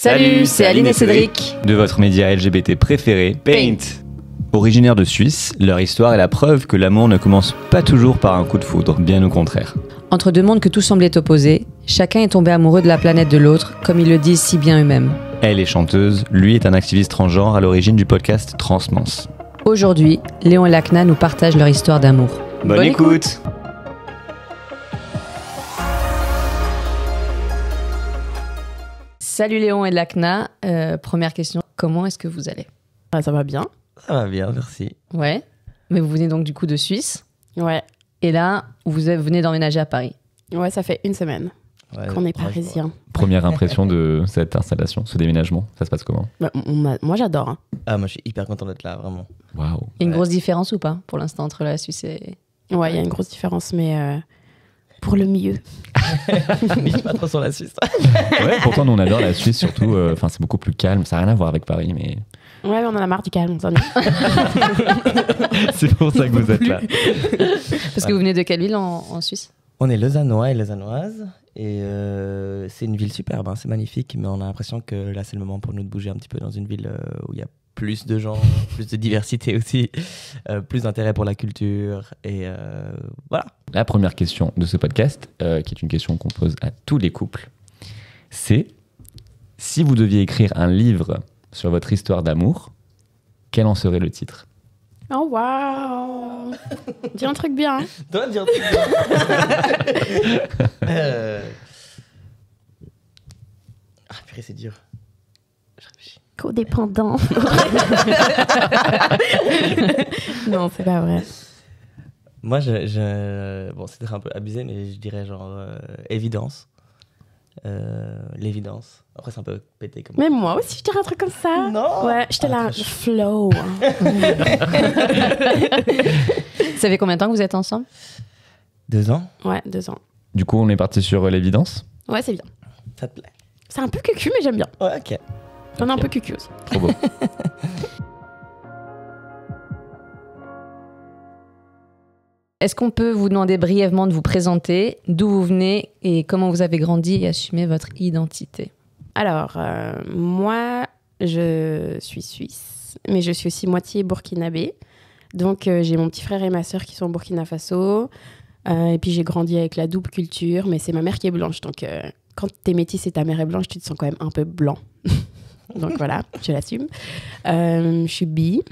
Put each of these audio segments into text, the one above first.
Salut, c'est Aline et Cédric. De votre média LGBT préféré, Paint. Originaires de Suisse, leur histoire est la preuve que l'amour ne commence pas toujours par un coup de foudre, bien au contraire. Entre deux mondes que tout semblait opposés, chacun est tombé amoureux de la planète de l'autre, comme ils le disent si bien eux-mêmes. Elle est chanteuse, lui est un activiste transgenre à l'origine du podcast Transmance. Aujourd'hui, Léon et Lakna nous partagent leur histoire d'amour. Bonne écoute. Salut Léon et Lakna. Première question, comment est-ce que vous allez ? Ça va bien. Ça va bien, merci. Ouais, mais vous venez donc du coup de Suisse. Ouais. Et là, vous venez d'emménager à Paris. Ouais, ça fait une semaine qu'on est parisiens. Première impression de cette installation, ce déménagement, ça se passe comment ? Bah, moi, j'adore. Hein. Ah, moi je suis hyper content d'être là, vraiment. Waouh. Il y a une grosse différence ou pas pour l'instant entre la Suisse et... Ouais, il y a une grosse différence, mais pour le mieux. Mais je suis pas trop sur la Suisse. Ouais, pourtant nous on adore la Suisse surtout, c'est beaucoup plus calme, ça n'a rien à voir avec Paris, mais... Ouais, mais on en a marre du calme, on s'ennuie. C'est pour ça que vous êtes là. Parce que vous venez de quelle ville en Suisse ? On est lausannois et lausannoises, et c'est une ville superbe, hein, c'est magnifique, mais on a l'impression que là c'est le moment pour nous de bouger un petit peu dans une ville où il y a plus de gens, plus de diversité aussi, plus d'intérêt pour la culture, et voilà. La première question de ce podcast, qui est une question qu'on pose à tous les couples, c'est si vous deviez écrire un livre sur votre histoire d'amour, quel en serait le titre ? Oh, waouh. Dis un truc bien. Hein. Toi, dire Ah, purée, c'est dur. Je réfléchis. Codépendant. Non, c'est pas vrai. Moi, bon, c'est peut-être un peu abusé, mais je dirais genre évidence. L'évidence. Après, c'est un peu pété comme... Mais moi aussi, je dirais un truc comme ça. Non. Ouais, j'étais là, flow. Ça fait combien de temps que vous êtes ensemble ? 2 ans. Ouais, 2 ans. Du coup, on est parti sur l'évidence. Ouais, c'est bien. Ça te plaît? C'est un peu cucu, mais j'aime bien. Ouais, ok. On est un peu cucu aussi. Trop beau. Est-ce qu'on peut vous demander brièvement de vous présenter, d'où vous venez et comment vous avez grandi et assumé votre identité ? Alors, moi, je suis suisse, mais je suis aussi moitié burkinabé. Donc, j'ai mon petit frère et ma sœur qui sont au Burkina Faso. Et puis, j'ai grandi avec la double culture, mais c'est ma mère qui est blanche. Donc, quand t'es métisse et ta mère est blanche, tu te sens quand même un peu blanc. Donc, voilà, je l'assume. Je suis bi.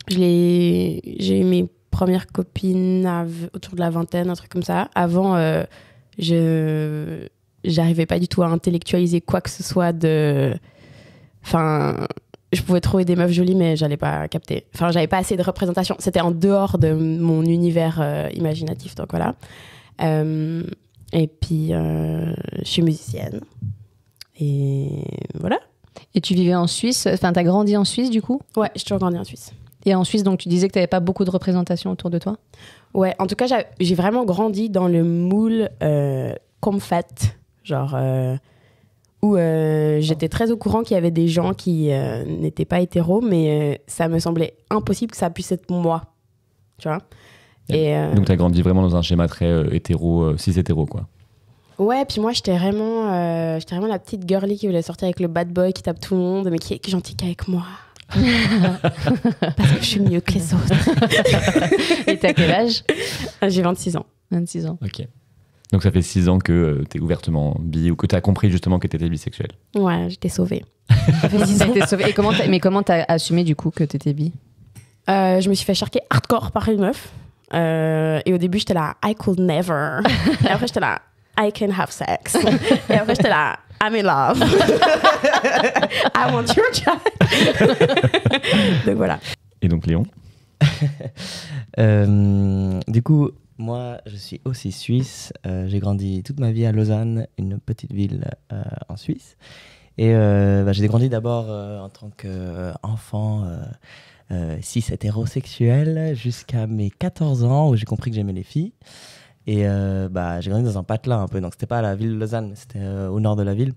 J'ai eu mes premières copines autour de la vingtaine, un truc comme ça. Avant, j'arrivais pas du tout à intellectualiser quoi que ce soit de... Enfin, je pouvais trouver des meufs jolies, mais j'allais pas capter. Enfin, j'avais pas assez de représentation. C'était en dehors de mon univers imaginatif, donc voilà. Et puis, je suis musicienne. Et voilà. Et tu vivais en Suisse, enfin t'as grandi en Suisse du coup ? Ouais, j'ai toujours grandi en Suisse. Et en Suisse, donc tu disais que t'avais pas beaucoup de représentation autour de toi ? Ouais, en tout cas, j'ai vraiment grandi dans le moule comfat, genre où j'étais très au courant qu'il y avait des gens qui n'étaient pas hétéros, mais ça me semblait impossible que ça puisse être moi, tu vois. Et, Donc t'as grandi vraiment dans un schéma très hétéro, cis-hétéro quoi. Ouais, puis moi j'étais vraiment la petite girly qui voulait sortir avec le bad boy qui tape tout le monde, mais qui est gentil qu'avec moi. Parce que je suis mieux que les autres. Et t'as quel âge ? J'ai 26 ans. 26 ans. Ok. Donc ça fait 6 ans que t'es ouvertement bi ou que t'as compris justement que t'étais bisexuelle. Ouais, j'étais sauvée. Ça fait 6 ans que t'es sauvée. Et comment t'as assumé du coup que t'étais bi ? Je me suis fait charquer hardcore par une meuf. Et au début, j'étais là, I could never. Et après, j'étais là, I can have sex. Et après, j'étais là, I'm in love. I want your child. Donc voilà. Et donc Léon ? Du coup, moi, je suis aussi suisse. J'ai grandi toute ma vie à Lausanne, une petite ville en Suisse. Et j'ai grandi d'abord en tant qu'enfant cis hétérosexuel jusqu'à mes 14 ans où j'ai compris que j'aimais les filles. Et j'ai grandi dans un patelin un peu, donc c'était pas à la ville de Lausanne, mais c'était au nord de la ville.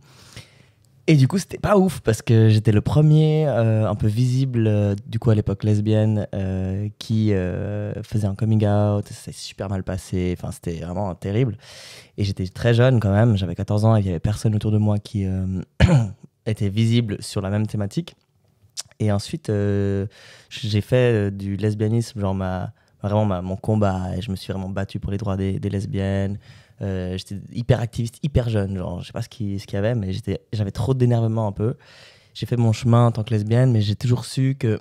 Et du coup, c'était pas ouf parce que j'étais le premier un peu visible, du coup à l'époque lesbienne, qui faisait un coming out. Ça s'est super mal passé, enfin c'était vraiment terrible. Et j'étais très jeune quand même, j'avais 14 ans et il y avait personne autour de moi qui était visible sur la même thématique. Et ensuite, j'ai fait du lesbianisme, genre mon combat, et je me suis vraiment battu pour les droits des lesbiennes. J'étais hyper activiste, hyper jeune, genre je sais pas ce qu'il y avait, mais j'avais trop d'énervement un peu. J'ai fait mon chemin en tant que lesbienne, mais j'ai toujours su que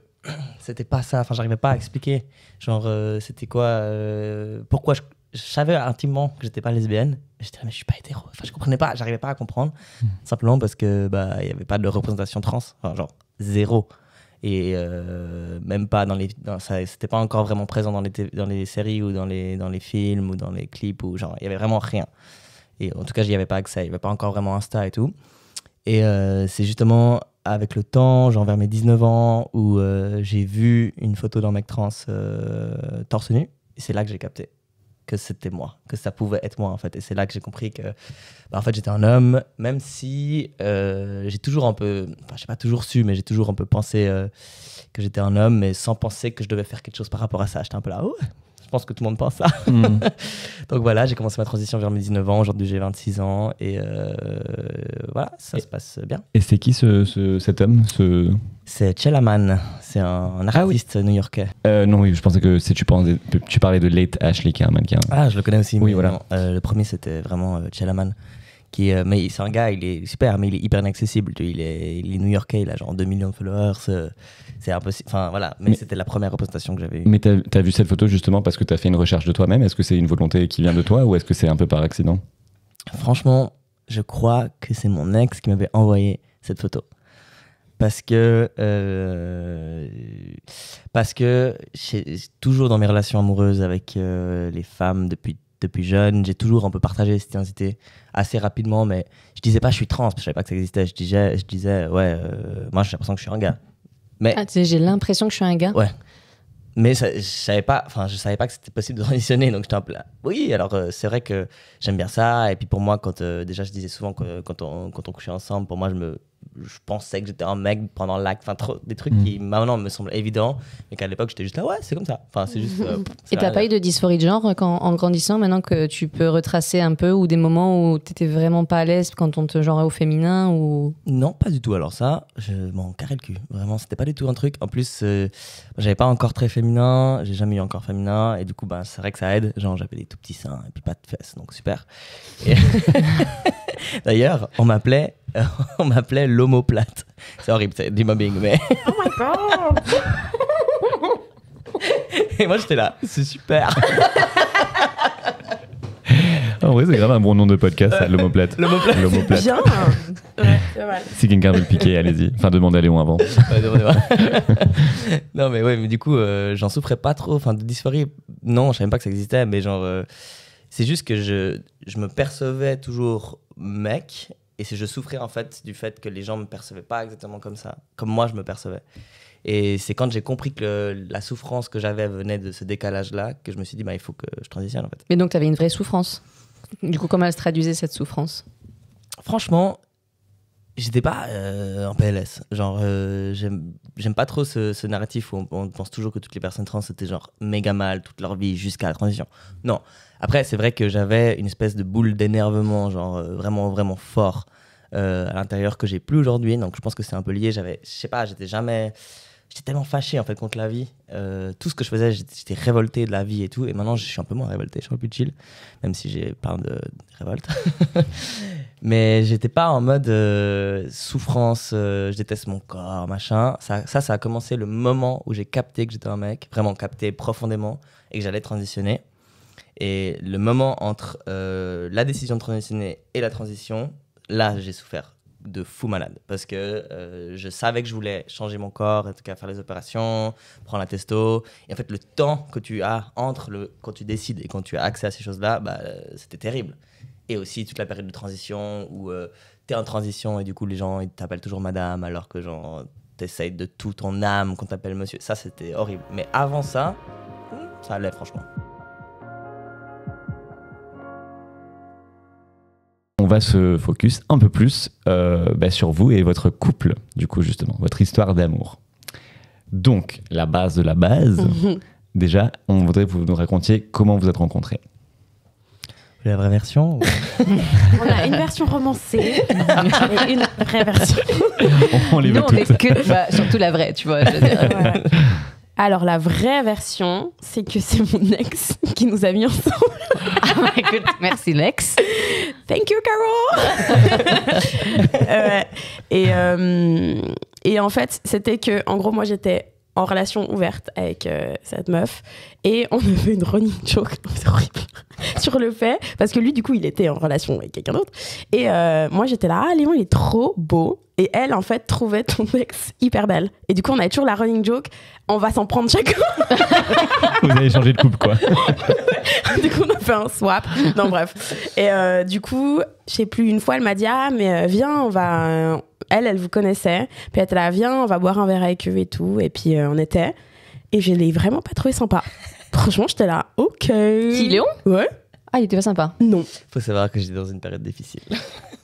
c'était pas ça. Enfin, j'arrivais pas à expliquer, genre c'était quoi, pourquoi je savais intimement que j'étais pas lesbienne. J'étais là, mais je suis pas hétéro. Enfin, je comprenais pas, j'arrivais pas à comprendre, simplement parce que il y avait pas de représentation trans, enfin, genre zéro. Et même pas c'était pas encore vraiment présent dans les séries ou dans les films ou dans les clips, ou genre il y avait vraiment rien. Et en tout cas, j'y avais pas accès, il y avait pas encore vraiment Insta et tout. Et c'est justement avec le temps, genre vers mes 19 ans, où j'ai vu une photo d'un mec trans torse nu, et c'est là que j'ai capté que c'était moi, que ça pouvait être moi en fait. Et c'est là que j'ai compris que en fait j'étais un homme, même si j'ai toujours un peu, enfin j'ai pas toujours su, mais j'ai toujours un peu pensé que j'étais un homme, mais sans penser que je devais faire quelque chose par rapport à ça. J'étais un peu là, je pense que tout le monde pense ça. Donc voilà, j'ai commencé ma transition vers mes 19 ans, aujourd'hui j'ai 26 ans, et voilà, ça se passe bien. Et c'est qui cet homme C'est Chellaman, c'est un artiste new-yorkais. Non, oui, je pensais que tu parlais de Late Ashley, qui est un mannequin. Ah, je le connais aussi. Oui, voilà. Non, le premier, c'était vraiment Chellaman. Mais c'est un gars, il est super, mais il est hyper inaccessible. Il est new-yorkais, il a genre 2 millions de followers. C'est impossible. Enfin, voilà. Mais c'était la première représentation que j'avais eue. Mais t'as vu cette photo justement parce que t'as fait une recherche de toi-même? Est-ce que c'est une volonté qui vient de toi ou est-ce que c'est un peu par accident? Franchement, je crois que c'est mon ex qui m'avait envoyé cette photo. Parce que toujours dans mes relations amoureuses avec les femmes depuis jeune, j'ai toujours un peu partagé cette identité assez rapidement, mais je disais pas je suis trans, parce que je savais pas que ça existait. Je disais moi j'ai l'impression que je suis un gars. Mais j'ai l'impression que je suis un gars. Ouais. Mais je savais pas que c'était possible de transitionner, donc j'étais un peu là. Oui, alors c'est vrai que j'aime bien ça, et puis pour moi, déjà je disais souvent que quand on couchait ensemble, pour moi je pensais que j'étais un mec pendant l'acte, enfin des trucs qui maintenant me semblent évidents, mais qu'à l'époque j'étais juste là, ouais, c'est comme ça. Enfin, c'est juste. Et t'as pas eu de dysphorie de genre en grandissant, maintenant que tu peux retracer un peu, ou des moments où t'étais vraiment pas à l'aise quand on te genrait au féminin ou... Non, pas du tout. Alors ça, je m'en carrais le cul. Vraiment, c'était pas du tout un truc. En plus, j'avais pas encore très féminin, j'ai jamais eu encore féminin, et du coup, c'est vrai que ça aide. Genre, j'avais des tout petits seins et puis pas de fesses, donc super. Et d'ailleurs, on m'appelait l'homoplate. C'est horrible, c'est du mobbing, mais. Oh my god! Et moi, j'étais là, c'est super. En vrai, c'est grave un bon nom de podcast, ça, l'homoplate. L'homoplate. Bien! Ouais, c'est mal. Si quelqu'un veut le piquer, allez-y. Enfin, demandez à Léon avant. Non, mais du coup, j'en souffrais pas trop. Enfin, de dysphorie, non, je savais même pas que ça existait, mais genre, c'est juste que je me percevais toujours mec, et je souffrais en fait du fait que les gens me percevaient pas exactement comme ça, comme moi je me percevais. Et c'est quand j'ai compris que la souffrance que j'avais venait de ce décalage-là que je me suis dit, il faut que je transitionne en fait. Mais donc, tu avais une vraie souffrance. Du coup, comment elle se traduisait cette souffrance? Franchement, j'étais pas en PLS. Genre, j'aime pas trop ce narratif où on pense toujours que toutes les personnes trans étaient genre méga mal toute leur vie jusqu'à la transition. Non. Après, c'est vrai que j'avais une espèce de boule d'énervement, genre vraiment, vraiment fort à l'intérieur que j'ai plus aujourd'hui. Donc, je pense que c'est un peu lié. Je sais pas, j'étais tellement fâché en fait contre la vie. Tout ce que je faisais, j'étais révolté de la vie et tout. Et maintenant, je suis un peu moins révolté, je suis un peu plus chill, même si j'ai plein de révoltes. Mais j'étais pas en mode souffrance, je déteste mon corps, machin. Ça a commencé le moment où j'ai capté que j'étais un mec, vraiment capté profondément, et que j'allais transitionner. Et le moment entre la décision de transitionner et la transition, là, j'ai souffert de fou malade, parce que je savais que je voulais changer mon corps, en tout cas faire les opérations, prendre la testo, et en fait le temps que tu as entre quand tu décides et quand tu as accès à ces choses-là, c'était terrible. Et aussi toute la période de transition où t'es en transition et du coup les gens ils t'appellent toujours madame alors que genre t'essayes de tout ton âme qu'on t'appelle monsieur. Ça c'était horrible, mais avant ça allait franchement. On va se focus un peu plus sur vous et votre couple, du coup, justement, votre histoire d'amour. Donc, la base de la base, déjà, on voudrait que vous nous racontiez comment vous êtes rencontrés. La vraie version ou... On a une version romancée et une vraie version. On les veut Nous, on toutes. est que, surtout la vraie, tu vois. Je veux dire. Ouais. Alors, la vraie version, c'est que c'est mon ex qui nous a mis ensemble. Écoute, merci Lex. Thank you, Carol! Et en fait, c'était que, en gros, moi, j'étais en relation ouverte avec cette meuf et on avait une running joke, c'est horrible, sur le fait, parce que lui, du coup, il était en relation avec quelqu'un d'autre. Et moi, j'étais là, ah, Léon, il est trop beau. Et elle, en fait, trouvait ton ex hyper belle. Et du coup, on avait toujours la running joke, on va s'en prendre chacun. Vous avez changé de couple, quoi. Du coup, on a fait un swap. Non, bref. Et du coup, je sais plus, une fois, elle m'a dit, ah, mais viens, on va... Elle vous connaissait. Puis elle était là, viens, on va boire un verre avec eux et tout. Et puis, on était. Et je l'ai vraiment pas trouvé sympa. Franchement, j'étais là, ok. Qui, Léon? Ouais. Ah, il était pas sympa. Non. Faut savoir que j'étais dans une période difficile.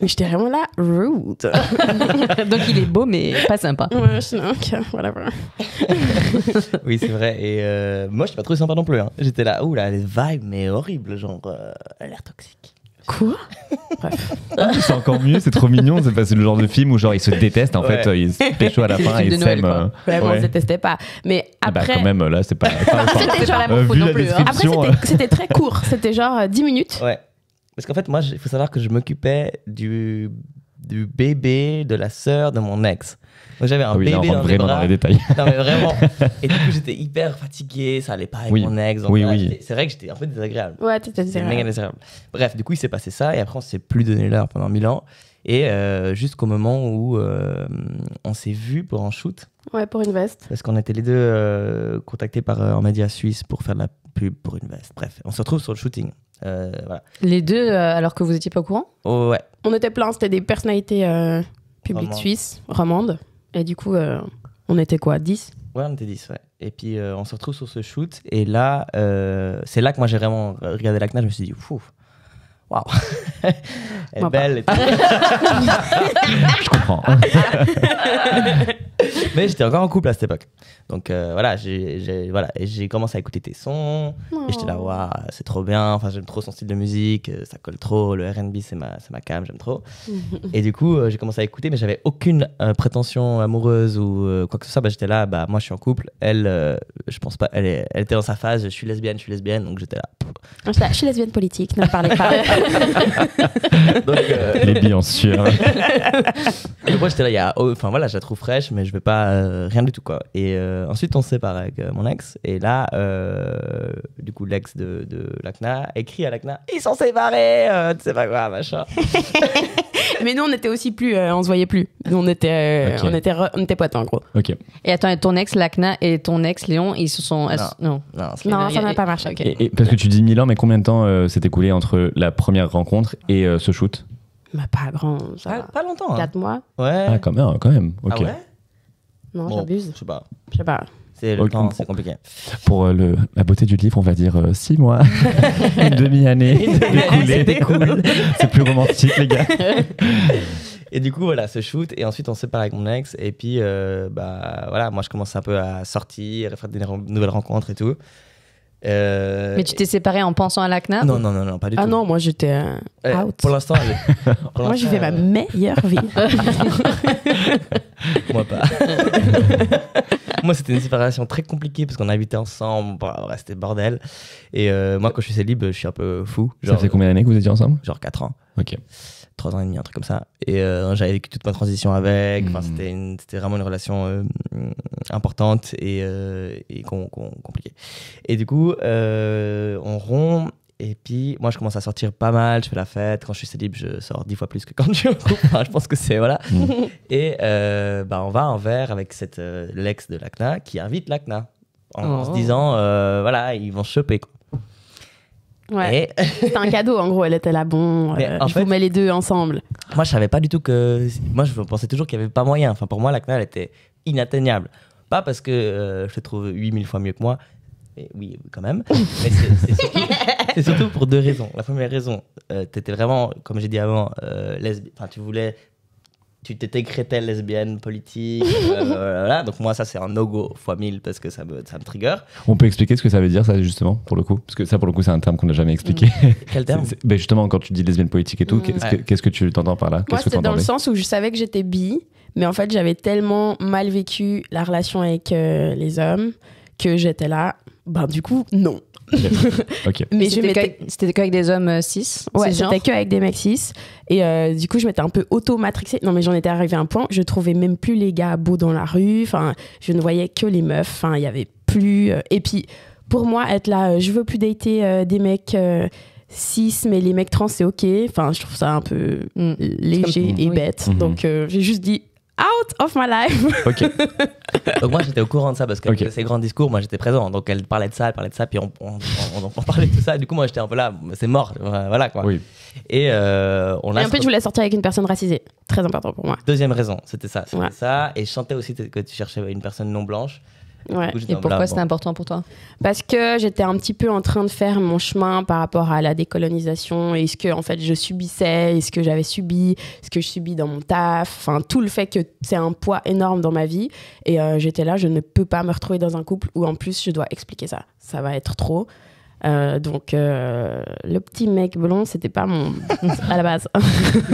Mais j'étais vraiment là, rude. Donc il est beau, mais pas sympa. Ouais, je suis là, ok, whatever. Oui, c'est vrai. Et moi, je n'étais pas trop sympa non plus. Hein. J'étais là, ouh là, les vibes, mais horribles, genre, elle a l'air toxique. Quoi? Bref. Ah, c'est encore mieux, c'est trop mignon. C'est parce que c'est le genre de film où genre ils se détestent, en Ouais. fait, ils se pécho à la fin et Film de ils Noël, s'aiment. quoi. Ouais, bon, ouais. on se détestait pas. Mais Ah bah, après. quand même, là, c'est pas. C'était genre la vu morpho non la plus. hein. description. Après, c'était très court. C'était genre 10 minutes. Ouais. Parce qu'en fait, moi, il faut savoir que je m'occupais du bébé de la sœur de mon ex. Donc j'avais un Ah oui, là, on bébé rentre dans les vraiment bras. dans les détails. Non, mais vraiment. Et du coup, j'étais hyper fatigué, ça allait pas avec Oui. mon ex. Donc Oui, voilà, oui. c'est vrai que j'étais un peu désagréable. Ouais, t'étais C'est méga désagréable. Bref, du coup, il s'est passé ça et après, on s'est plus donné l'heure pendant 1000 ans. Et jusqu'au moment où on s'est vus pour un shoot, Ouais, pour une veste. parce qu'on était les deux contactés par un média suisse pour faire de la pub pour une veste. Bref, on se retrouve sur le shooting. Voilà. Les deux, alors que vous étiez pas au courant? Oh, ouais. On était plein, c'était des personnalités publiques Romandes. suisses, romandes. Et du coup, on était quoi, 10? Ouais, on était 10, ouais. Et puis, on se retrouve sur ce shoot. Et là, c'est là que moi, j'ai vraiment regardé la CNA. Je me suis dit, fou, waouh. Elle est Moi pas. belle. Et tout. Je comprends. Mais j'étais encore en couple à cette époque. Donc, voilà, voilà. Et j'ai commencé à écouter tes sons. Et j'étais là, waouh, c'est trop bien. Enfin, j'aime trop son style de musique. Ça colle trop. Le R&B, c'est ma cam, j'aime trop. Et du coup, j'ai commencé à écouter, mais j'avais aucune prétention amoureuse ou quoi que ce soit. Bah, j'étais là, bah, moi, je suis en couple. Elle, je pense pas, elle était dans sa phase, je suis lesbienne. Donc, j'étais là. Je suis lesbienne politique, ne parlez pas. Donc, Les billes en sueur. et moi, j'étais là, enfin voilà, je la trouve fraîche, mais je veux pas rien du tout, quoi. Et ensuite, on se sépare avec mon ex. Et là, du coup, l'ex de l'ACNA écrit à l'ACNA, ils sont séparés, tu sais pas quoi, machin. Mais nous, on était aussi plus, on se voyait plus. Nous, on était, Ok. on était potes, en gros. Ok. Et attends, et ton ex, Lacna, et ton ex, Léon, ils se sont. Non. Non, c'est Non, il y ça a- n'a pas marché. ok. Et parce que tu dis 1000 ans, mais combien de temps s'est écoulé entre la première rencontre et ce shoot? Mais pas grand, ça pas, va. pas longtemps. Hein. 4 mois? Ouais. Ah, quand même, quand même. Ok. Ah ouais. Non, Bon, j'abuse. Je sais pas. Je sais pas. C'est le Ok, temps, c'est compliqué. Pour la beauté du livre, on va dire 6 mois. Une demi-année. C'était cool. C'est plus romantique, les gars. Et du coup, voilà, ce shoot. Et ensuite, on se sépare avec mon ex. Et puis, bah, voilà, moi, je commence un peu à sortir, à faire des nouvelles rencontres et tout. Mais tu t'es séparé en pensant à Lacna? Non, pas du tout. Ah non, moi, j'étais out. Pour l'instant, Moi, j'ai fait ma meilleure vie. Moi, pas. Moi, c'était une séparation très compliquée parce qu'on habitait ensemble. Bah, ouais, c'était bordel. Et moi, quand je suis célib, je suis un peu fou. Ça fait combien d'années que vous étiez ensemble? Genre 4 ans. Ok. 3 ans et demi, un truc comme ça. Et j'avais vécu toute ma transition avec. Enfin, Mhm. c'était vraiment une relation importante et compliquée. Et du coup, on rompt. Et puis, moi, je commence à sortir pas mal. Je fais la fête. Quand je suis célib, je sors 10 fois plus que quand je suis en couple. Enfin, je pense que c'est... Voilà. Et bah, on va à un verre avec l'ex de l'ACNA qui invite l'ACNA. En se disant, voilà, ils vont se choper, quoi. Ouais. Et C'était un cadeau, en gros. Elle était là, bon, Mais en je fait- vous mets les deux ensemble. moi, je savais pas du tout que... Moi, je pensais toujours qu'il y avait pas moyen. Enfin, pour moi, l'ACNA, elle était inatteignable. Pas parce que je te trouve 8000 fois mieux que moi. Mais oui, quand même. Mais c'est surtout pour 2 raisons. La première raison, t'étais vraiment, comme j'ai dit avant, lesbienne. Enfin, tu voulais tu t'étais crételle lesbienne politique. Voilà. Donc moi, ça, c'est un no-go fois 1000 parce que ça me trigger. On peut expliquer ce que ça veut dire, ça, justement, pour le coup? Parce que ça, pour le coup, c'est un terme qu'on n'a jamais expliqué. Quel terme? Ben justement, quand tu dis lesbienne politique et tout, qu'est-ce que tu t'entends par là? Moi, Qu'est-ce que c'est dans le t'entendais? sens où je savais que j'étais bi, mais en fait, j'avais tellement mal vécu la relation avec les hommes que j'étais là, ben du coup, non. Ok. Mais C'était qu'avec des hommes cis? Ouais, cisgenres? c'était que avec des mecs cis. Et du coup, je m'étais un peu auto-matrixée. Non, mais j'en étais arrivée à un point, je trouvais même plus les gars beaux dans la rue. Enfin, je ne voyais que les meufs. Enfin, il y avait plus. Et puis, pour moi, être là, je veux plus dater des mecs cis, mais les mecs trans, c'est ok. Enfin, je trouve ça un peu léger et bête. Donc, j'ai juste dit out of my life. Ok. Donc moi, j'étais au courant de ça parce que ces grands discours, moi, j'étais présent. Donc elle parlait de ça, puis on parlait de tout ça. Du coup, moi, j'étais un peu là, c'est mort. Voilà, quoi. Oui. Et Et en fait, je voulais sortir avec une personne racisée. Très important pour moi. deuxième raison, c'était ça. Ouais. Ça. Et je chantais aussi que tu cherchais une personne non blanche. Ouais. Du coup, j'étais Et en pourquoi là, c'était important pour toi? Parce que j'étais un petit peu en train de faire mon chemin par rapport à la décolonisation et ce que en fait je subissais, et ce que j'avais subi, ce que je subis dans mon taf, enfin tout le fait que c'est un poids énorme dans ma vie. Et j'étais là, je ne peux pas me retrouver dans un couple où en plus je dois expliquer ça. Ça va être trop. Donc le petit mec blond, c'était pas mon à la base.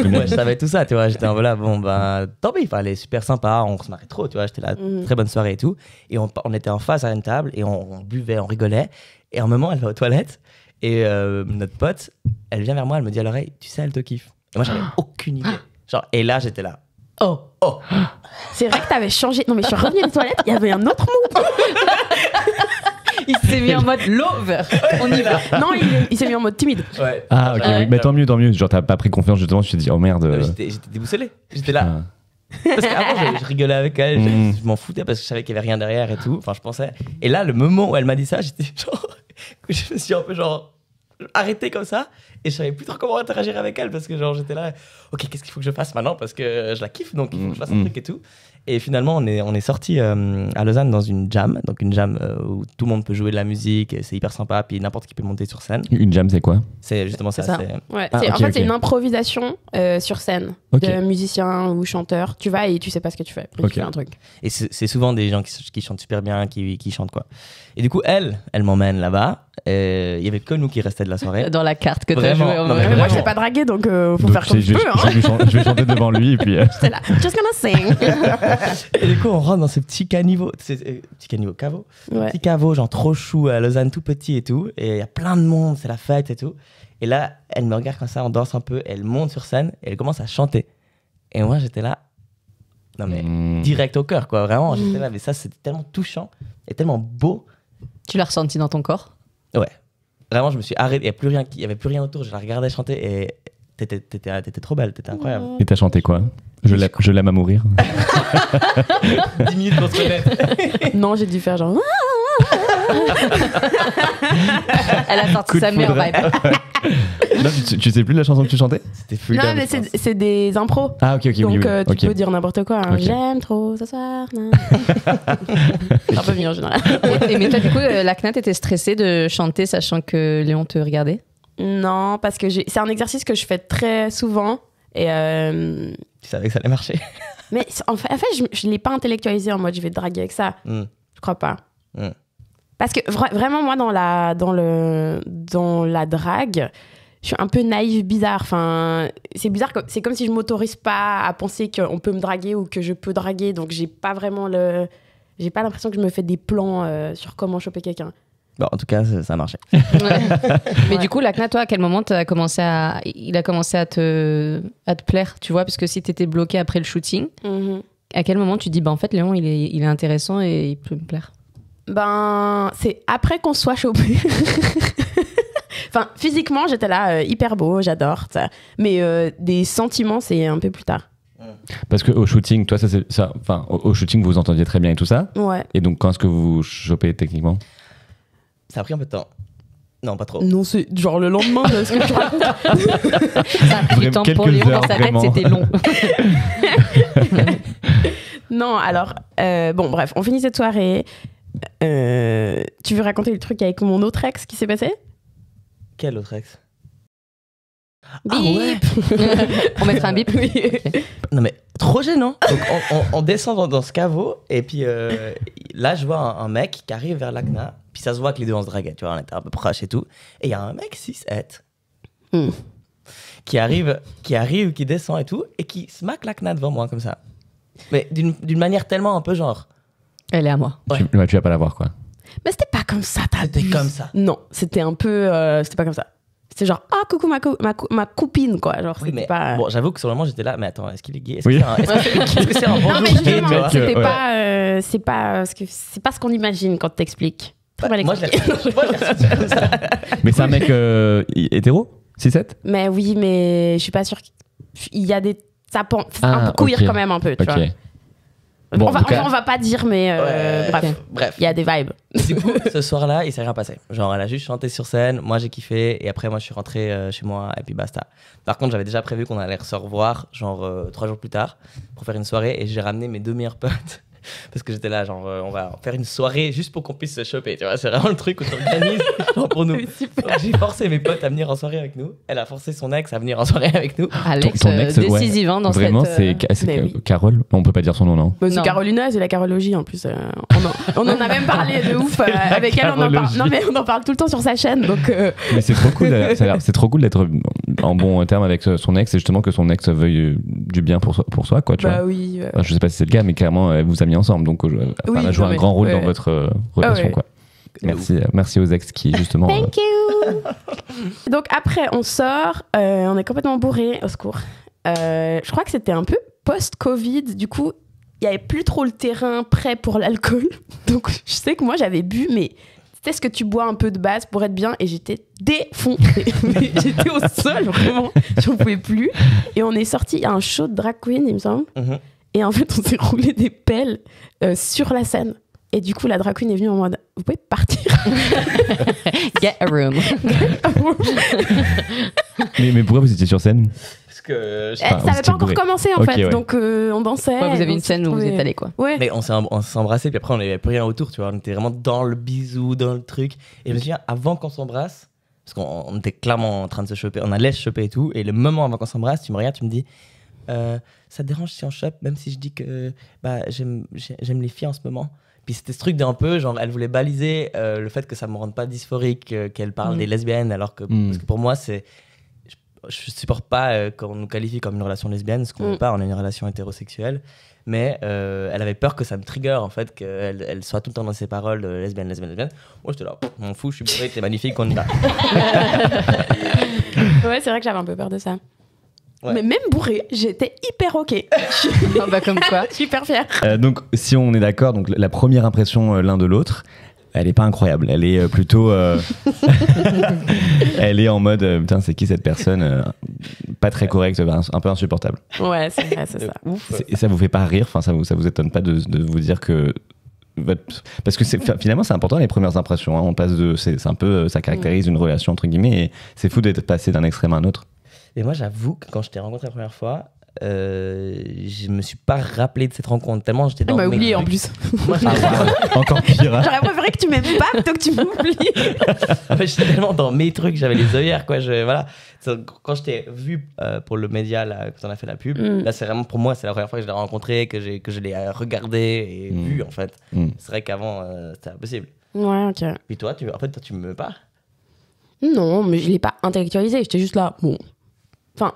Moi, je savais tout ça, tu vois. J'étais en là, bon, bah, tant pis, elle est super sympa, on se marrait trop, tu vois. J'étais là, très bonne soirée et tout. Et on était en face à une table et on buvait, on rigolait. Et à un moment, elle va aux toilettes et notre pote, elle vient vers moi, elle me dit à l'oreille, tu sais, elle te kiffe. Et moi, j'avais aucune idée. Genre, et là, j'étais là. Oh. C'est vrai que t'avais changé. Non, mais je suis revenue des toilettes, il y avait un autre mot. Il s'est mis en mode lover. On y va. Non, il s'est mis en mode timide. Ouais. Ah, ok, oui. Mais tant mieux, tant mieux. Genre, t'as pas pris confiance, justement, tu t'es dit, oh merde. J'étais déboussolé. J'étais là. Parce qu'avant, je rigolais avec elle, je m'en foutais parce que je savais qu'il y avait rien derrière et tout. Enfin, je pensais. Et là, le moment où elle m'a dit ça, j'étais genre. Je me suis un peu genre arrêté comme ça et je savais plus trop comment interagir avec elle parce que genre j'étais là, ok, qu'est-ce qu'il faut que je fasse maintenant parce que je la kiffe donc il faut que je fasse un truc et tout. Et finalement, on est sorti à Lausanne dans une jam, donc une jam où tout le monde peut jouer de la musique, et c'est hyper sympa, puis n'importe qui peut monter sur scène. Une jam, c'est quoi? C'est justement ça. C'est ça. Ouais, Ah, en ok, fait, ok. c'est une improvisation sur scène Ok. de musicien ou chanteur. Tu vas et tu sais pas ce que tu fais. Mais Ok. tu fais un truc. Et c'est souvent des gens qui chantent super bien, qui chantent quoi. Et du coup, elle m'emmène là-bas. Il y avait que nous qui restaient de la soirée. Dans la carte que t'as Vraiment. jouée. Non, Mais mais moi, vraiment. je sais pas draguer, donc faut Donc, faire comme je peux. Hein. je vais chanter devant lui et puis. C'est là, just gonna sing. Et du coup, on rentre dans ce petit caveau, Ouais. petit caveau, genre trop chou à Lausanne, tout petit et tout. Et il y a plein de monde, c'est la fête et tout. Et là, elle me regarde comme ça, on danse un peu, elle monte sur scène et elle commence à chanter. Et moi, j'étais là, non mais direct au cœur, quoi. Vraiment, j'étais là, mais ça, c'était tellement touchant et tellement beau. Tu l'as ressenti dans ton corps? Ouais. Vraiment, je me suis arrêté, il n'y avait plus rien autour, je la regardais chanter et t'étais trop belle, t'étais incroyable. Et t'as chanté quoi? Je l'aime à mourir. 10 minutes pour se connaître. Non, j'ai dû faire genre. Elle a sorti Coup de sa meilleure foudre. vibe. Non, tu sais plus la chanson que tu chantais? C'était fluide. Non, mais c'est des impros. Ah, ok, ok, Donc oui, oui. tu Ok. peux dire n'importe quoi. Hein. Ok. J'aime trop ce soir. C'est un peu mieux en général. Mais toi, du coup, la CNAT était stressée de chanter sachant que Léon te regardait? Non, parce que c'est un exercice que je fais très souvent. Et Tu savais que ça allait marcher. mais en fait je l'ai pas intellectualisé en mode je vais te draguer avec ça. Je crois pas. Parce que vraiment, moi, dans la drague, je suis un peu naïve, bizarre. Enfin, c'est bizarre, c'est comme si je m'autorise pas à penser qu'on peut me draguer ou que je peux draguer. Donc, j'ai pas l'impression que je me fais des plans sur comment choper quelqu'un. Bon, en tout cas, ça a marché. Mais du coup, la CNAT, toi, à quel moment il a commencé à te plaire, tu vois? Parce que si t'étais bloqué après le shooting, à quel moment tu te dis, bah, en fait, Léon, il est intéressant et il peut me plaire? Ben, c'est après qu'on soit chopé. Enfin, physiquement, j'étais là, hyper beau, j'adore ça. Mais des sentiments, c'est un peu plus tard. Parce qu'au shooting, toi, au shooting, vous vous entendiez très bien et tout ça. Ouais. Et donc, quand est-ce que vous chopez techniquement? Ça a pris un peu de temps. Non, pas trop. Non, c'est genre le lendemain de ce que tu racontes. Ça a pris du temps pour quelques Léon, dans heures, sa tête, vraiment. c'était long. Non, alors, bon, bref, on finit cette soirée. Tu veux raconter le truc avec mon autre ex qui s'est passé? Quel autre ex? Bip. On mettra un bip. Oui. Non mais trop gênant. Donc on descend dans ce caveau et puis là je vois un mec qui arrive vers l'ACNA. Puis ça se voit que les deux on se draguait, tu vois, on était un peu proches et tout. Et il y a un mec 6'7" qui arrive, qui descend et tout, et qui smack l'ACNA devant moi comme ça. Mais d'une manière tellement un peu genre... Elle est à moi. Ouais. Tu vas pas la voir, quoi. Mais c'était pas comme ça, C'était comme ça. Non, c'était un peu... c'était pas comme ça. C'était genre, ah, coucou ma copine, quoi. Genre, Oui, c'était mais pas... bon, j'avoue que sur le moment, j'étais là, mais attends, est-ce qu'il est gay? Est-ce Oui. que c'est un bon Non, mais gay, justement, tu vois? c'était Ouais. pas... c'est pas ce qu'on imagine quand t'expliques. Très mal Moi, je l'ai expliqué. ressenti comme ça. Mais c'est un mec hétéro 6'7" Mais oui, mais je suis pas sûre qu'il y a des... Ça peut un peu queer ok. quand même, un peu, tu vois. Ok. Bon, en tout cas- on va pas dire, mais Bref. il y a des vibes. Du coup, ce soir-là, il s'est rien passé. Genre, elle a juste chanté sur scène, moi j'ai kiffé, et après, moi je suis rentré chez moi, et puis basta. Par contre, j'avais déjà prévu qu'on allait se revoir, genre 3 jours plus tard, pour faire une soirée, et j'ai ramené mes 2 meilleurs potes. Parce que j'étais là, genre, on va faire une soirée juste pour qu'on puisse se choper, tu vois. C'est vraiment le truc où t'organises genre pour nous. Super. Donc, j'ai forcé mes potes à venir en soirée avec nous. Elle a forcé son ex à venir en soirée avec nous. Alex, Ton ex, ouais. décisif hein, dans Vraiment, cette... c'est mais oui. Carole. On peut pas dire son nom, non? C'est Non. Carolina, c'est la carologie en plus. On en a même parlé de ouf avec elle. On en parle. carologie. Non mais on en parle tout le temps sur sa chaîne, donc. Mais c'est trop cool. C'est trop cool d'être en bon terme avec son ex et justement que son ex veuille du bien pour soi, quoi. Tu vois. Bah oui. Enfin, je sais pas si c'est le cas, mais clairement, elle vous a mis ensemble, donc elle a joué non, un mais- grand rôle ouais. dans votre relation, ouais. quoi. Merci aux ex qui justement. Thank you. Donc après, on sort, on est complètement bourré, au secours. Je crois que c'était un peu post-Covid, du coup, il y avait plus trop le terrain prêt pour l'alcool. Donc je sais que moi j'avais bu, mais c'était ce que tu bois un peu de base pour être bien, et j'étais défoncée. Mais j'étais au sol, vraiment, j'en pouvais plus. Et on est sorti, il y a un show de drag queen, il me semble. Mhm. Et en fait, on s'est roulé des pelles sur la scène. Et du coup, la drag queen est venue en mode, vous pouvez partir. Get a room. Mais pourquoi vous étiez sur scène? Parce que. Ça n'avait pas encore commencé en Ok, fait, ouais. donc on dansait. Ouais, vous avez on une s'est scène où vous retrouvés. êtes allés, quoi. Ouais. Mais on s'est embrassé, puis après on n'avait plus rien autour, tu vois. On était vraiment dans le bisou, dans le truc. Et je me souviens, avant qu'on s'embrasse, parce qu'on était clairement en train de se choper, on allait se choper et tout. Et le moment avant qu'on s'embrasse, tu me regardes, tu me dis ça te dérange si on chope, même si je dis que j'aime les filles en ce moment. Puis c'était ce truc d'un peu, genre, elle voulait baliser le fait que ça me rende pas dysphorique, qu'elle parle des lesbiennes, alors que, parce que pour moi, c'est. Je supporte pas qu'on nous qualifie comme une relation lesbienne, ce qu'on n'est pas, on a une relation hétérosexuelle. Mais elle avait peur que ça me trigger, en fait, qu'elle soit tout le temps dans ses paroles de lesbienne, lesbienne, lesbienne. Moi, j'étais là, m'en fous, je suis bourré, t'es magnifique, on y va. Ouais, c'est vrai que j'avais un peu peur de ça. Ouais. Mais même bourrée, j'étais hyper ok. Ah bah, comme quoi. Je suis hyper fière. Donc, si on est d'accord, donc la première impression l'un de l'autre, elle est pas incroyable. Elle est plutôt. Elle est en mode putain, c'est qui cette personne pas très correcte, un peu insupportable. Ouais, c'est vrai, c'est ça. Et ça vous fait pas rire? Enfin, ça vous étonne pas de vous dire que. Parce que finalement, c'est important les premières impressions. Hein. On passe de. C'est un peu. Ça caractérise une relation, entre guillemets. Et c'est fou d'être passé d'un extrême à un autre. Et moi, j'avoue que quand je t'ai rencontré la première fois, je me suis pas rappelé de cette rencontre tellement j'étais dans Elle m'a mes oublié en trucs. plus. Moi, Encore pire. Hein. J'aurais préféré que tu m'aimes pas plutôt que tu m'oublies. j'étais tellement dans mes trucs, j'avais les œillères, quoi. Voilà. Quand je t'ai vu pour le média, là, quand on a fait la pub, là, c'est vraiment pour moi, c'est la première fois que je l'ai rencontré, que je l'ai regardé et vu, en fait. C'est vrai qu'avant, c'était impossible. Ouais, ok. Puis toi, tu me veux pas? Non, mais je l'ai pas intellectualisé. J'étais juste là. Bon. Enfin,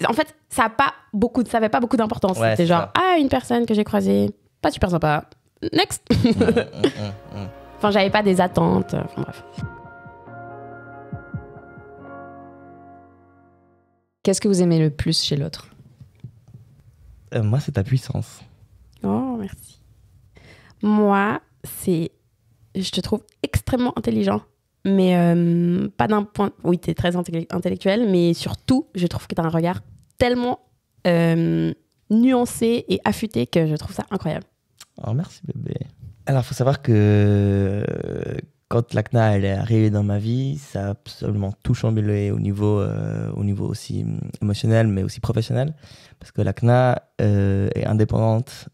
en fait, ça avait pas beaucoup d'importance. Ouais, C'était c'est genre, ça. une personne que j'ai croisée, pas super sympa. Next. Enfin, j'avais pas des attentes. Enfin, bref. Qu'est-ce que vous aimez le plus chez l'autre? Moi, c'est ta puissance. Oh, merci. Moi, je te trouve extrêmement intelligent. Mais pas d'un point... Oui, t'es très intellectuel, mais surtout, je trouve que t'as un regard tellement nuancé et affûté que je trouve ça incroyable. Oh, merci, bébé. Alors, il faut savoir que quand l'ACNA elle est arrivée dans ma vie, ça a absolument tout chamboulé au niveau aussi émotionnel, mais aussi professionnel. Parce que l'ACNA est indépendante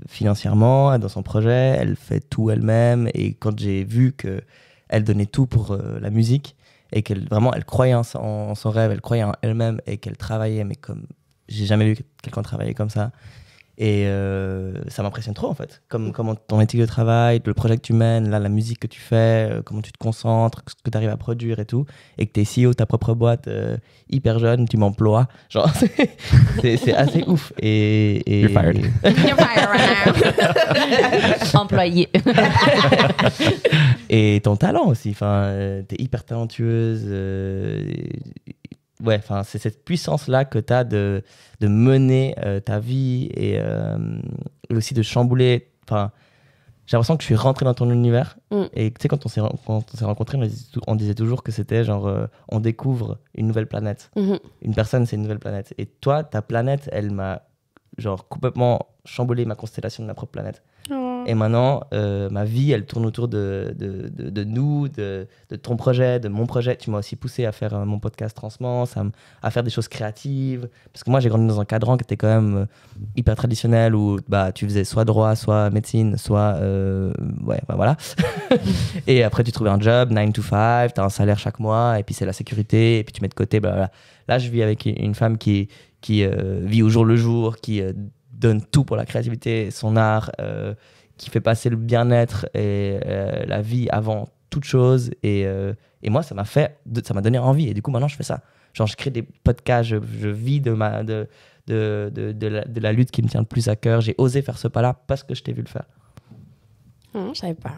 financièrement, dans son projet, elle fait tout elle-même. Et quand j'ai vu qu'elle donnait tout pour la musique, et qu'elle vraiment elle croyait en son rêve, elle croyait en elle-même et qu'elle travaillait, mais comme j'ai jamais vu quelqu'un travailler comme ça. Et ça m'impressionne trop en fait, comme ton éthique de travail, le projet que tu mènes, là, la musique que tu fais, comment tu te concentres, ce que tu arrives à produire et tout, et que tu es CEO de ta propre boîte, hyper jeune, tu m'emploies, genre c'est assez ouf. Et You're fired. You're fired right now. Employé. Et ton talent aussi, enfin, t'es hyper talentueuse. Ouais, enfin, c'est cette puissance-là que tu as de mener ta vie et aussi de chambouler. Enfin, j'ai l'impression que je suis rentré dans ton univers. Et tu sais, quand on s'est rencontrés, on disait toujours que c'était genre, on découvre une nouvelle planète. Une personne, c'est une nouvelle planète. Et toi, ta planète, elle m'a genre complètement chamboulé ma constellation de ma propre planète. Et maintenant, ma vie, elle tourne autour de nous, de ton projet, de mon projet. Tu m'as aussi poussé à faire mon podcast Transmance, à faire des choses créatives. Parce que moi, j'ai grandi dans un cadran qui était quand même hyper traditionnel où bah, tu faisais soit droit, soit médecine, soit... ouais, bah, voilà. Et après, tu trouvais un job, 9 to 5, tu as un salaire chaque mois, et puis c'est la sécurité, et puis tu mets de côté. Bah, voilà. Là, je vis avec une femme qui vit au jour le jour, qui donne tout pour la créativité, son art... qui fait passer le bien-être et la vie avant toute chose. Et moi, ça m'a donné envie. Et du coup, maintenant, je fais ça. Genre, je crée des podcasts, je vis de la lutte qui me tient le plus à cœur. J'ai osé faire ce pas-là parce que je t'ai vu le faire. Je savais pas.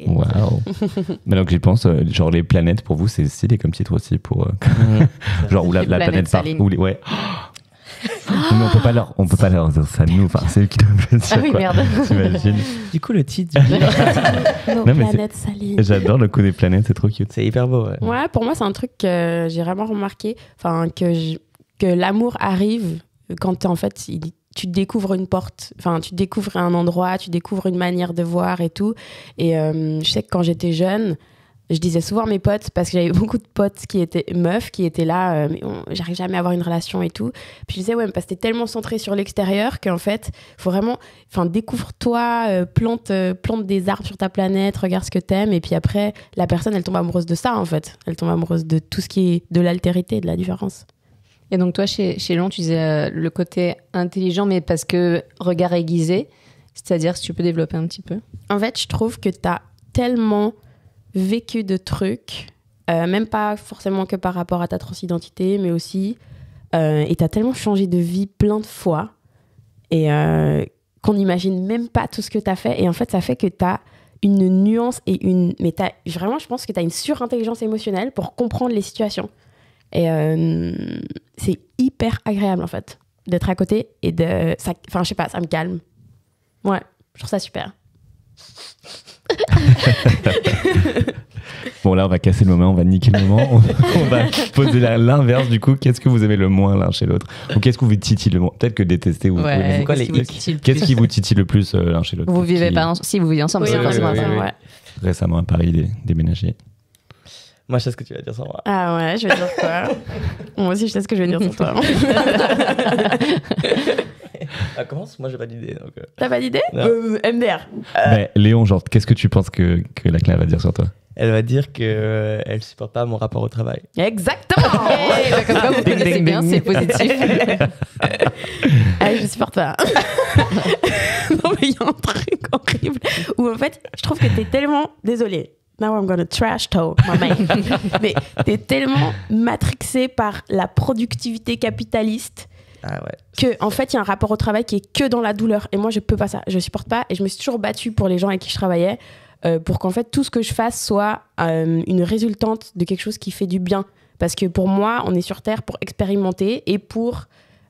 Waouh. Mais donc, j'y pense, genre, les planètes, pour vous, c'est stylé comme titre aussi. Pour, genre, où la planète part. Ouais. Mais on peut pas leur dire ça nous, enfin c'est eux qui doivent le dire. Ah oui, quoi. merde. T'imagines. Du coup, le titre, Nos Non, mais planètes salines. J'adore le coup des planètes, c'est trop cute. c'est hyper beau. Ouais. Ouais, pour moi, c'est un truc que j'ai vraiment remarqué. Enfin, que l'amour arrive quand en fait, tu découvres une porte. Enfin, tu découvres un endroit, tu découvres une manière de voir et tout. Et je sais que quand j'étais jeune, je disais souvent à mes potes, parce que j'avais beaucoup de potes qui étaient meufs, qui étaient là, mais j'arrive jamais à avoir une relation et tout. Puis je disais, ouais, mais parce que t'es tellement centré sur l'extérieur qu'en fait, faut vraiment, enfin, découvre-toi, plante des arbres sur ta planète, regarde ce que t'aimes, et puis après, la personne, elle tombe amoureuse de ça, en fait. Elle tombe amoureuse de tout ce qui est de l'altérité, de la différence. Et donc toi, chez Léon, tu disais le côté intelligent, mais parce que regard aiguisé, c'est-à-dire si tu peux développer un petit peu. En fait, je trouve que t'as tellement vécu de trucs, même pas forcément que par rapport à ta transidentité, mais aussi, et t'as tellement changé de vie plein de fois, et qu'on n'imagine même pas tout ce que t'as fait, et en fait, ça fait que t'as une nuance et mais vraiment, je pense que t'as une surintelligence émotionnelle pour comprendre les situations. Et c'est hyper agréable, en fait, d'être à côté, et enfin, je sais pas, ça me calme. Ouais, je trouve ça super. Bon, là, on va casser le moment, on va niquer le moment. On va poser l'inverse, du coup. Qu'est-ce que vous aimez le moins l'un chez l'autre? Ou qu'est-ce que vous titille le moins? Peut-être que détester, vous Ouais, qu'est-ce qui vous titille le plus l'un chez l'autre? Vous vivez pas si vous vivez ensemble, Oui, c'est forcément ça. ouais. Récemment à Paris, déménagé. Moi, je sais ce que tu vas dire sans moi. Ah ouais, je vais dire quoi? Moi aussi, je sais ce que je vais dire sur toi. Ah, commence, moi j'ai pas d'idée. Donc, T'as pas d'idée? Non. MDR. Mais Léon, genre, qu'est-ce que tu penses que la Claire va dire sur toi? Elle va dire qu'elle supporte pas mon rapport au travail. Exactement! Hey, bah, comme quoi, vous connaissez ding, bien, ding. c'est positif. Ah, je supporte pas. Non, mais il y a un truc horrible où en fait, je trouve que t'es tellement... Désolée. Now I'm gonna trash talk, my man. Mais t'es tellement matrixé par la productivité capitaliste Ah ouais. que en fait il y a un rapport au travail qui est que dans la douleur, et moi je peux pas ça, je supporte pas, et je me suis toujours battue pour les gens avec qui je travaillais pour qu'en fait tout ce que je fasse soit une résultante de quelque chose qui fait du bien, parce que pour moi on est sur Terre pour expérimenter et pour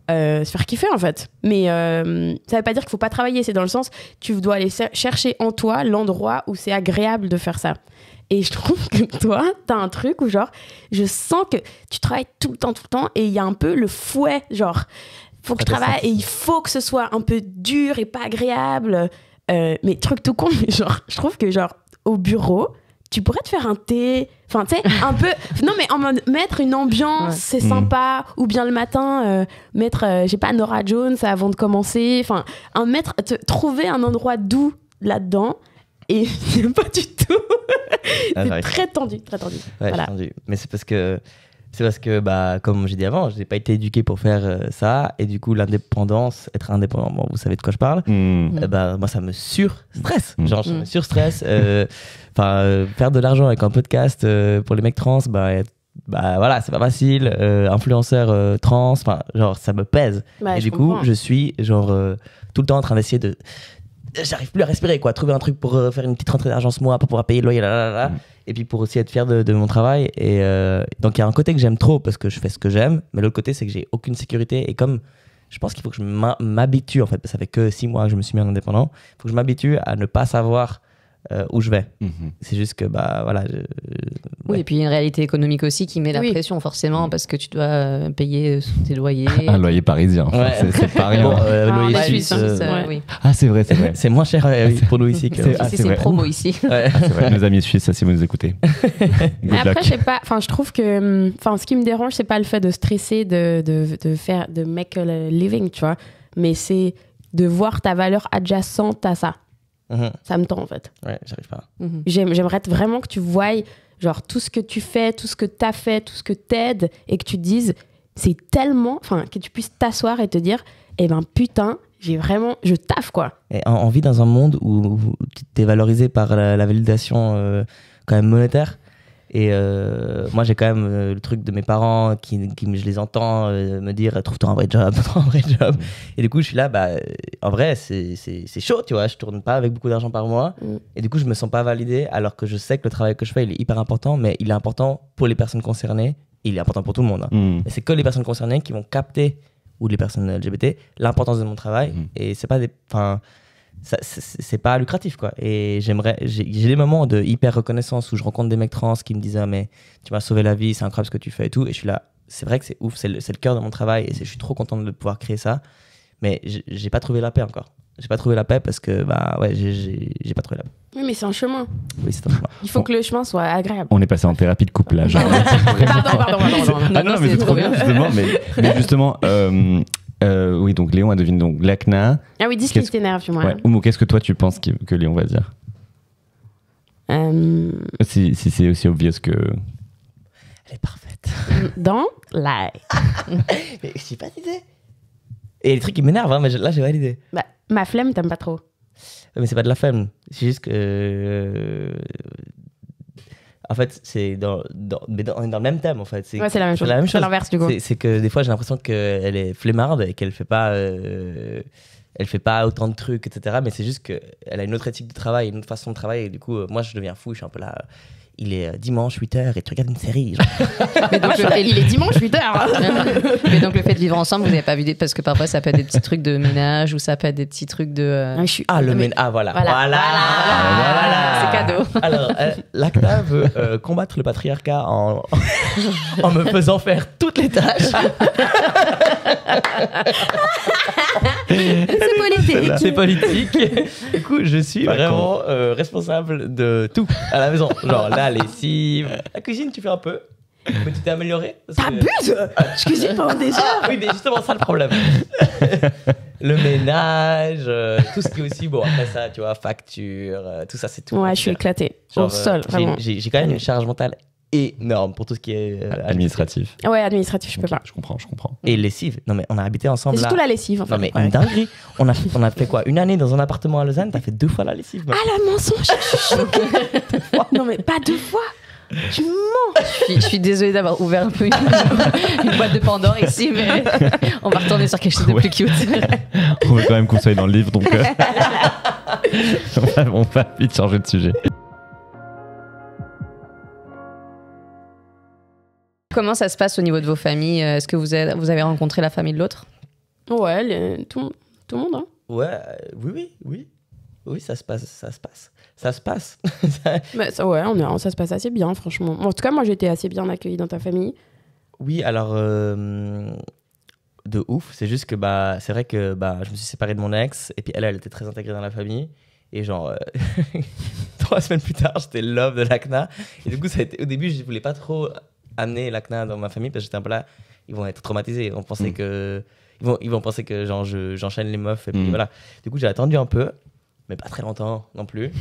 se faire kiffer en fait, mais ça veut pas dire qu'il faut pas travailler, c'est dans le sens tu dois aller chercher en toi l'endroit où c'est agréable de faire ça. Et je trouve que toi, t'as un truc où genre, je sens que tu travailles tout le temps, et il y a un peu le fouet, genre, faut que je travaille et il faut que ce soit un peu dur et pas agréable. Mais truc tout con, mais genre, je trouve que genre, au bureau, tu pourrais te faire un thé, enfin, tu sais, un peu, non mais en mode, mettre une ambiance, c'est sympa, ou bien le matin, mettre, je sais pas, Norah Jones avant de commencer, enfin, trouver un endroit doux là-dedans. Et pas du tout. Ah, C'est j'arrive très tendu, très tendu. Ouais, Voilà. j'ai entendu. Mais c'est parce que, bah, comme j'ai dit avant, je n'ai pas été éduqué pour faire ça. Et du coup, l'indépendance, être indépendant, bon, vous savez de quoi je parle. Bah, moi, ça me surstresse. Genre, je me surstresse. Faire de l'argent avec un podcast pour les mecs trans, bah voilà, c'est pas facile. Influenceur trans, genre, ça me pèse. Bah, et je du coup, comprends. je suis genre tout le temps en train d'essayer de. J'arrive plus à respirer, quoi. Trouver un truc pour faire une petite rentrée d'argent ce mois, pour pouvoir payer le loyer, et puis pour aussi être fier de mon travail. Et donc, il y a un côté que j'aime trop parce que je fais ce que j'aime, mais l'autre côté, c'est que j'ai aucune sécurité. Et comme je pense qu'il faut que je m'habitue, en fait, parce que ça fait que 6 mois que je me suis mis en indépendant, il faut que je m'habitue à ne pas savoir où je vais. C'est juste que, bah voilà. Oui, et puis il y a une réalité économique aussi qui met la Oui. pression, forcément, parce que tu dois payer tes loyers. Un loyer parisien, enfin, Ouais. c'est pas rien. Bon, le Ah, loyer la suisse, Suisse, ouais. oui. Ah, c'est vrai, c'est vrai. c'est moins cher pour nous ici que. Ah, Si c'est c'est vrai. promo ici. Ouais. C'est vrai, nos amis suisses, ça, si vous nous écoutez. Mais Good après, luck. je sais pas. Enfin, je trouve que. Enfin, ce qui me dérange, c'est pas le fait de stresser, de make a living, tu vois. Mais c'est de voir ta valeur adjacente à ça. Ça me tend, en fait. Ouais, j'arrive pas. J'aimerais vraiment que tu voies, genre, tout ce que tu fais, tout ce que t'as fait, tout ce que t'aides, et que tu te dises, c'est tellement. Enfin, que tu puisses t'asseoir et te dire, eh ben, putain, je taffe, quoi. Et on vit dans un monde où tu es valorisé par la validation quand même monétaire. Et moi, j'ai quand même le truc de mes parents je les entends me dire trouve-toi un vrai job, trouve-toi un vrai job. Et du coup, je suis là, en vrai, c'est chaud, tu vois. Je tourne pas avec beaucoup d'argent par mois. Et du coup, je me sens pas validé alors que je sais que le travail que je fais, il est hyper important, mais il est important pour les personnes concernées. Il est important pour tout le monde. Et c'est que les personnes concernées qui vont capter, ou les personnes LGBT, l'importance de mon travail. Et c'est pas c'est pas lucratif, quoi. Et j'ai des moments de hyper reconnaissance où je rencontre des mecs trans qui me disent ah, mais tu m'as sauvé la vie, c'est incroyable ce que tu fais et tout. Et je suis là, c'est vrai que c'est ouf, c'est le cœur de mon travail et je suis trop content de pouvoir créer ça. Mais j'ai pas trouvé la paix encore. J'ai pas trouvé la paix parce que j'ai pas trouvé la paix. Oui, mais c'est un chemin. Oui, c'est un chemin. Il faut que le chemin soit agréable. On est passé en thérapie de couple là. Genre. Pardon. Ah non, mais c'est trop bien justement. Mais justement, oui, donc Léon a deviné donc l'acna. Ah oui, dis ce qui t'énerve, tu vois. Ouais. Oumo, qu'est-ce que toi tu penses que Léon va dire si c'est aussi obvious que. Elle est parfaite. Dans la. Mais j'ai pas d'idée. Et les trucs qui m'énervent, mais là j'ai pas d'idée. Bah, ma flemme, t'aimes pas trop. Mais c'est pas de la flemme. C'est juste que. En fait, c'est on est dans le même thème, en fait. Ouais, c'est la même chose. C'est l'inverse, du coup. C'est que des fois, j'ai l'impression qu'elle est flemmarde et qu'elle fait pas autant de trucs, etc. Mais c'est juste qu'elle a une autre éthique de travail, une autre façon de travailler. Et du coup, moi, je deviens fou. Je suis un peu là. Il est dimanche 8h et tu regardes une série. Mais donc, il est dimanche 8h. Mais donc le fait de vivre ensemble, vous n'avez pas vu parce que parfois ça peut être des petits trucs de ménage ou ça peut être des petits trucs de. Voilà. C'est cadeau. Alors, l'ACTA veut combattre le patriarcat en me faisant faire toutes les tâches. C'est politique. C'est politique. Du coup, je suis vraiment responsable de tout à la maison. Genre la lessive, la cuisine, tu fais un peu. Mais tu t'es amélioré. T'abuses. Je cuisine pendant des heures. Oui, mais justement, ça le problème. Le ménage, tout ce qui est aussi, bon, après ça, tu vois, facture, tout ça, c'est tout. Ouais, je suis éclatée. Au sol, vraiment. J'ai quand même une charge mentale énorme pour tout ce qui est administratif. Ouais, administratif, je peux pas. Je comprends. Et lessive. Non, mais on a habité ensemble. C'est là. surtout la lessive, en fait. Non, mais une dinguerie. On a fait quoi, une année dans un appartement à Lausanne, t'as fait 2 fois la lessive. Ah, la mensonge, je suis choquée. Non, mais pas 2 fois. Tu mens. Je suis désolée d'avoir ouvert un peu une boîte de Pandore ici, mais on va retourner sur quelque chose de plus cute. On veut quand même qu'on soit dans le livre, donc on va vite changer de sujet. Comment ça se passe au niveau de vos familles? Est-ce que vous avez rencontré la famille de l'autre? Ouais, tout le monde, hein. Ouais, oui, ça se passe. Mais ça, ouais, ça se passe assez bien, franchement. En tout cas, moi, j'ai été assez bien accueillie dans ta famille. Oui, alors, de ouf. C'est juste que, c'est vrai que je me suis séparé de mon ex, et puis elle était très intégrée dans la famille. Et genre, 3 semaines plus tard, j'étais love de l'ACNA. Et du coup, au début, je voulais pas trop amener l'ACNA dans ma famille, parce que j'étais un peu là, ils vont être traumatisés. Ils vont penser ils vont penser que genre, j'enchaîne les meufs, et puis voilà. Du coup, j'ai attendu un peu, mais pas très longtemps non plus.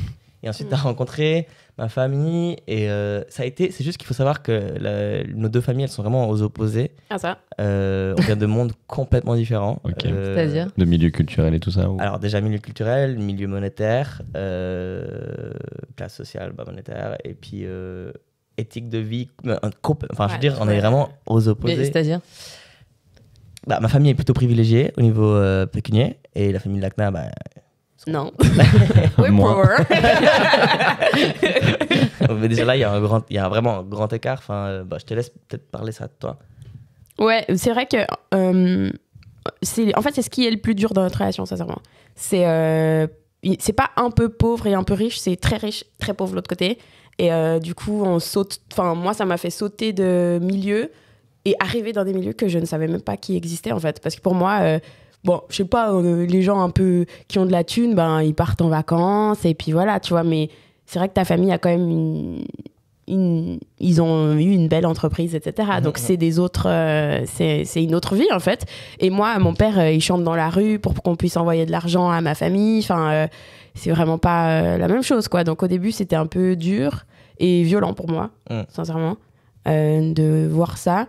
Et ensuite, tu as rencontré ma famille. Et c'est juste qu'il faut savoir que nos deux familles, elles sont vraiment aux opposés. Ah, ça. On vient de mondes complètement différents. Ok. C'est-à-dire De milieu culturel et tout ça Alors, déjà, milieu culturel, milieu monétaire, classe sociale, monétaire, et puis éthique de vie. Enfin, je veux dire, on est vraiment aux opposés. C'est-à-dire Ma famille est plutôt privilégiée au niveau pécunier, et la famille de Lakna, Non. We're poor. mais déjà là, il y a vraiment un grand écart. Enfin, je te laisse peut-être parler ça de toi. Ouais, c'est vrai que en fait, c'est ce qui est le plus dur dans notre relation, sincèrement. C'est pas un peu pauvre et un peu riche, c'est très riche, très pauvre de l'autre côté. Et du coup, on saute. Enfin, moi, ça m'a fait sauter de milieux et arriver dans des milieux que je ne savais même pas qui existaient, en fait. Parce que pour moi, bon, je sais pas, les gens un peu qui ont de la thune, ils partent en vacances et puis voilà, tu vois. Mais c'est vrai que ta famille a quand même ils ont eu une belle entreprise, etc. Donc c'est des autres, c'est une autre vie en fait. Et moi, mon père, il chante dans la rue pour qu'on puisse envoyer de l'argent à ma famille. Enfin, c'est vraiment pas la même chose, quoi. Donc au début, c'était un peu dur et violent pour moi, sincèrement, de voir ça.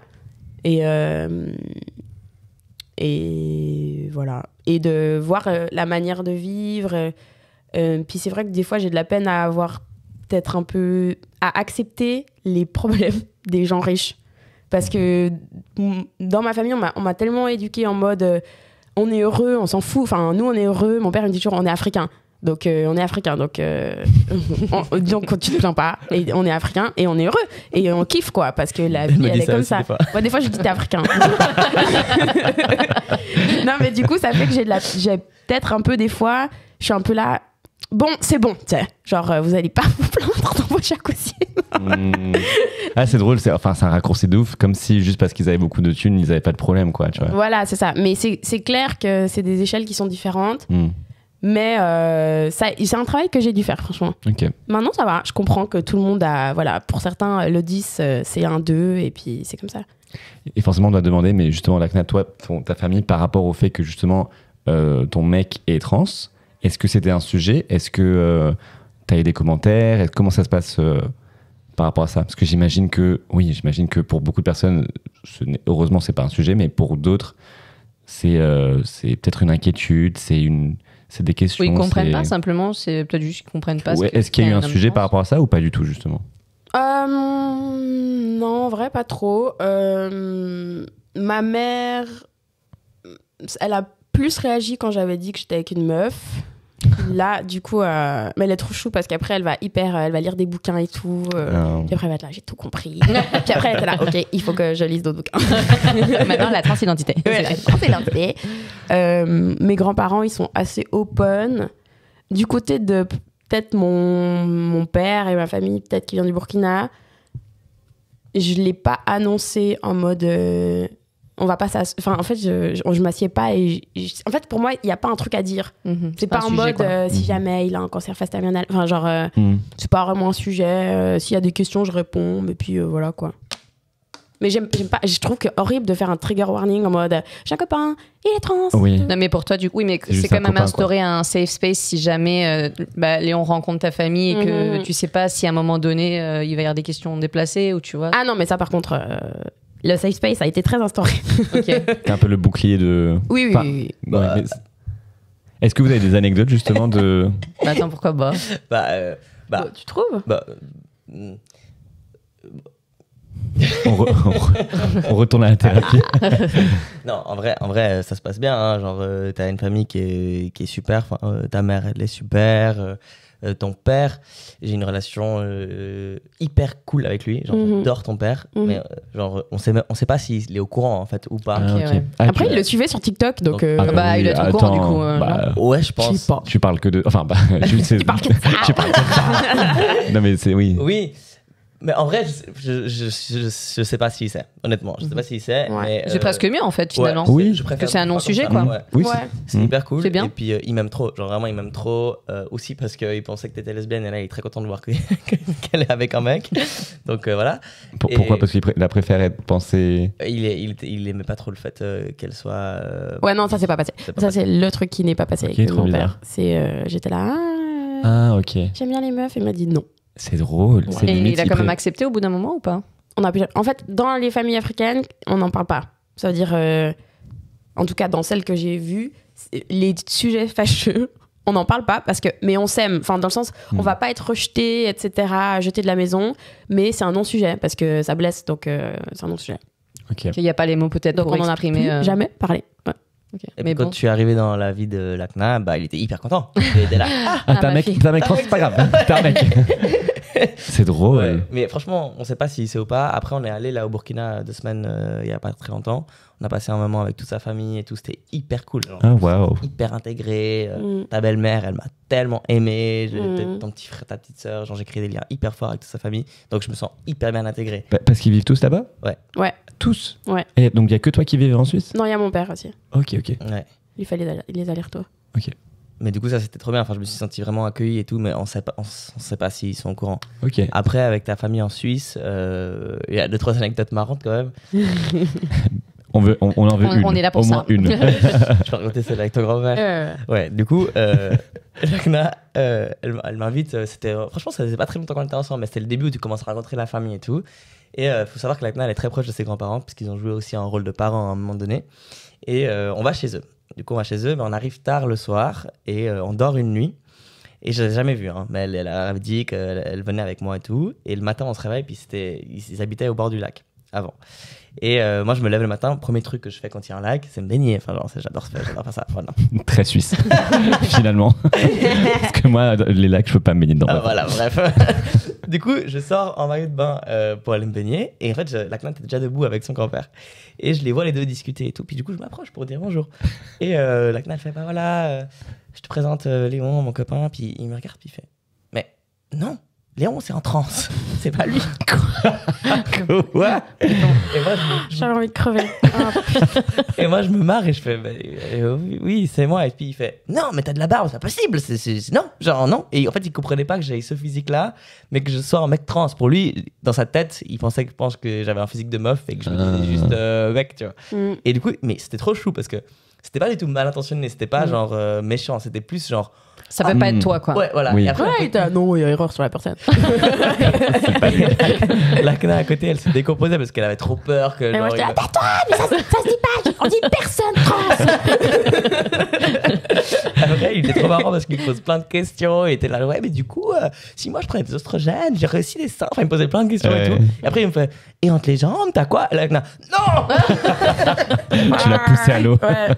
Et voilà. Et de voir la manière de vivre. Puis c'est vrai que des fois, j'ai de la peine à avoir peut-être un peu à accepter les problèmes des gens riches. Parce que dans ma famille, on m'a tellement éduquée en mode on est heureux, on s'en fout. Enfin, nous, on est heureux. Mon père me dit toujours on est africain. Donc, on est africain. Donc, donc, tu te plains pas. Et on est africain et on est heureux. Et on kiffe, quoi. Parce que la vie, elle est comme ça. Des fois, je dis t'es africain. Non, mais du coup, ça fait que j'ai peut-être un peu des fois, je suis un peu là. Bon, c'est bon, tu sais. Genre, vous allez pas vous plaindre dans vos jacuzzi. Ah, c'est drôle, c'est un raccourci de ouf, comme si juste parce qu'ils avaient beaucoup de thunes, ils avaient pas de problème, quoi, tu vois. Voilà, c'est ça. Mais c'est clair que c'est des échelles qui sont différentes. Mais c'est un travail que j'ai dû faire, franchement. Okay. Maintenant, ça va. Je comprends que tout le monde a... Voilà, pour certains, le 10, c'est un 2, et puis c'est comme ça. Et forcément, on doit demander, mais justement, Lakna, toi, ta famille, par rapport au fait que justement, ton mec est trans, est-ce que c'était un sujet ? Est-ce que tu as eu des commentaires ? Comment ça se passe par rapport à ça ? Parce que j'imagine que pour beaucoup de personnes, heureusement, c'est pas un sujet, mais pour d'autres, c'est peut-être une inquiétude, c'est des questions. Oui, ils comprennent pas, simplement, c'est peut-être juste qu'ils comprennent pas. Ouais, est-ce qu'il y a eu un sujet par rapport à ça ou pas du tout, justement ? Non, en vrai, pas trop. Ma mère, elle a plus réagi quand j'avais dit que j'étais avec une meuf. Là, du coup, mais elle est trop chou parce qu'après, elle va lire des bouquins et tout. Puis après, elle va être là, j'ai tout compris. Puis après, elle était là, ok, il faut que je lise d'autres bouquins. Maintenant, la transidentité. Ouais, la transidentité. Mes grands-parents, ils sont assez open. Du côté de peut-être mon père et ma famille, peut-être qui vient du Burkina, je l'ai pas annoncé en mode... on va pas enfin en fait je m'assieds pas et en fait pour moi il y a pas un truc à dire. C'est pas en mode si jamais il a un cancer face terminal, enfin genre c'est pas vraiment un sujet, s'il y a des questions je réponds et puis voilà quoi. Mais j'aime pas, je trouve que horrible de faire un trigger warning en mode j'ai un copain, il est trans. Oui. Non mais pour toi du coup oui mais c'est quand même instaurer un safe space si jamais Léon rencontre ta famille et que tu sais pas si à un moment donné il va y avoir des questions déplacées ou tu vois. Ah non mais ça par contre le safe space a été très instauré. Okay. C'est un peu le bouclier de... Oui. Ouais, est-ce que vous avez des anecdotes justement de... Attends, pourquoi pas tu trouves on retourne à la thérapie. Non, en vrai, ça se passe bien. Hein. Genre, t'as une famille qui est super. Ta mère, elle est super. Ton père, j'ai une relation hyper cool avec lui. Genre, j'adore ton père. Mais genre, on sait pas s'il est au courant en fait ou pas. Ouais. Après, il le suivait sur TikTok, donc. il doit être au courant du coup. Ouais, je pense. Tu parles que de. Enfin, tu parles que de ça. Tu parles que de ça. Non, mais c'est oui. Oui. Mais en vrai, je sais pas s'il sait, honnêtement. Je sais pas s'il sait. Ouais. Mais, c'est presque mieux en fait, finalement. Ouais, oui, je préfère que c'est un non-sujet, quoi. Ouais. Oui, c'est hyper cool. C'est bien. Et puis, il m'aime trop. Genre, vraiment, il m'aime trop. Aussi parce qu'il pensait que t'étais lesbienne. Et là, il est très content de voir qu'elle est avec un mec. Donc, voilà. Pourquoi ? Parce qu'il a préféré penser... Il aimait pas trop le fait qu'elle soit... Ouais, non, ça, c'est pas passé. Ça, c'est le truc qui n'est pas passé Ok, avec trop mon bizarre. père. J'étais là... Ah, ok. j'aime bien les meufs. Et il m'a dit non. C'est drôle. C'est Et limite, il a quand même accepté au bout d'un moment ou pas? En fait, dans les familles africaines, on n'en parle pas. Ça veut dire, en tout cas dans celles que j'ai vues, les sujets fâcheux, on n'en parle pas mais on s'aime. Enfin, dans le sens, on va pas être rejeté, etc., jeté de la maison, mais c'est un non-sujet parce que ça blesse, donc c'est un non-sujet. Ok. Il n'y a pas les mots peut-être Donc pour on en a exprimer. plus jamais parlé. Ouais. Ok. Et Mais puis quand bon. tu es arrivé dans la vie de Lakna, bah, il était hyper content. Il était là. Ah, t'es un ma mec, fille. trans, c'est pas grave. T'es un mec. C'est drôle. Ouais. Mais franchement, on sait pas si c'est ou pas. Après, on est allé là au Burkina 2 semaines il y a pas très longtemps. On a passé un moment avec toute sa famille et tout. C'était hyper cool. Genre. Ah, waouh. Hyper intégré. Ta belle-mère, elle m'a tellement aimé. Ton petit frère, ta petite sœur. Genre, j'ai créé des liens hyper forts avec toute sa famille. Donc, je me sens hyper bien intégré. Parce qu'ils vivent tous là-bas? Ouais. Tous? Ouais. Et donc, il y a que toi qui vis en Suisse? Non, il y a mon père aussi. Ok, ok. Ouais. Il fallait les allers-retours. Mais du coup, ça, c'était trop bien. Enfin, je me suis senti vraiment accueilli et tout. Mais on sait pas s'ils sont au courant. Ok. Après, avec ta famille en Suisse, il y a 2-3 anecdotes marrantes quand même. On en veut une. On est là pour Au ça. moins une. Je peux raconter celle avec ton grand-père. Ouais, du coup, Lakna, elle m'invite. Franchement, ça faisait pas très longtemps qu'on était ensemble, mais c'était le début où tu commences à rencontrer la famille et tout. Et faut savoir que Lakna, elle est très proche de ses grands-parents, puisqu'ils ont joué aussi un rôle de parents à un moment donné. Et on va chez eux. Du coup, on va chez eux, mais on arrive tard le soir et on dort une nuit. Et je l'ai jamais vue, hein, mais elle a dit qu'elle venait avec moi et tout. Et le matin, on se réveille, puis ils habitaient au bord du lac avant. Et moi, je me lève le matin, premier truc que je fais quand il y a un lac, c'est me baigner. Enfin, genre, j'adore faire ça. Voilà. Très suisse, finalement. Parce que moi, les lacs, je peux pas me baigner dedans. Voilà, bref. Du coup, je sors en maillot de bain pour aller me baigner. Et en fait, Lakna était déjà debout avec son grand-père. Et je les vois les deux discuter et tout. Puis du coup, je m'approche pour dire bonjour. Et Lakna, elle fait, bah voilà, je te présente Léon, mon copain. Puis il me regarde, puis il fait, mais non, Léon, c'est en transe. C'est pas lui. Quoi? Et moi, J'avais envie de crever. et moi, je me marre et je fais, oui, c'est moi. Et puis il fait, non, mais t'as de la barbe, c'est pas possible. Non, genre non. Et en fait, il comprenait pas que j'avais ce physique-là, mais que je sois un mec trans. Pour lui, dans sa tête, il pensait que j'avais un physique de meuf et que je me disais juste mec, tu vois. Et du coup, mais c'était trop chou parce que c'était pas du tout mal intentionné, c'était pas genre méchant, c'était plus genre. Ça peut pas être toi, quoi. Ouais, voilà. Oui. Et après, Non, il y a erreur sur la personne. Lakna à côté, elle se décomposait parce qu'elle avait trop peur que. Et moi, genre, j'étais là, tais-toi, mais ça se dit pas, on dit personne trans. Après, il était trop marrant parce qu'il me pose plein de questions. Il était là, ouais, mais du coup, si moi je prenais des oestrogènes, j'ai réussi les seins. Enfin, il me posait plein de questions et tout. Et après, il me fait, et entre les jambes, t'as quoi? Lakna, non. Tu l'as poussé à l'eau. Ouais.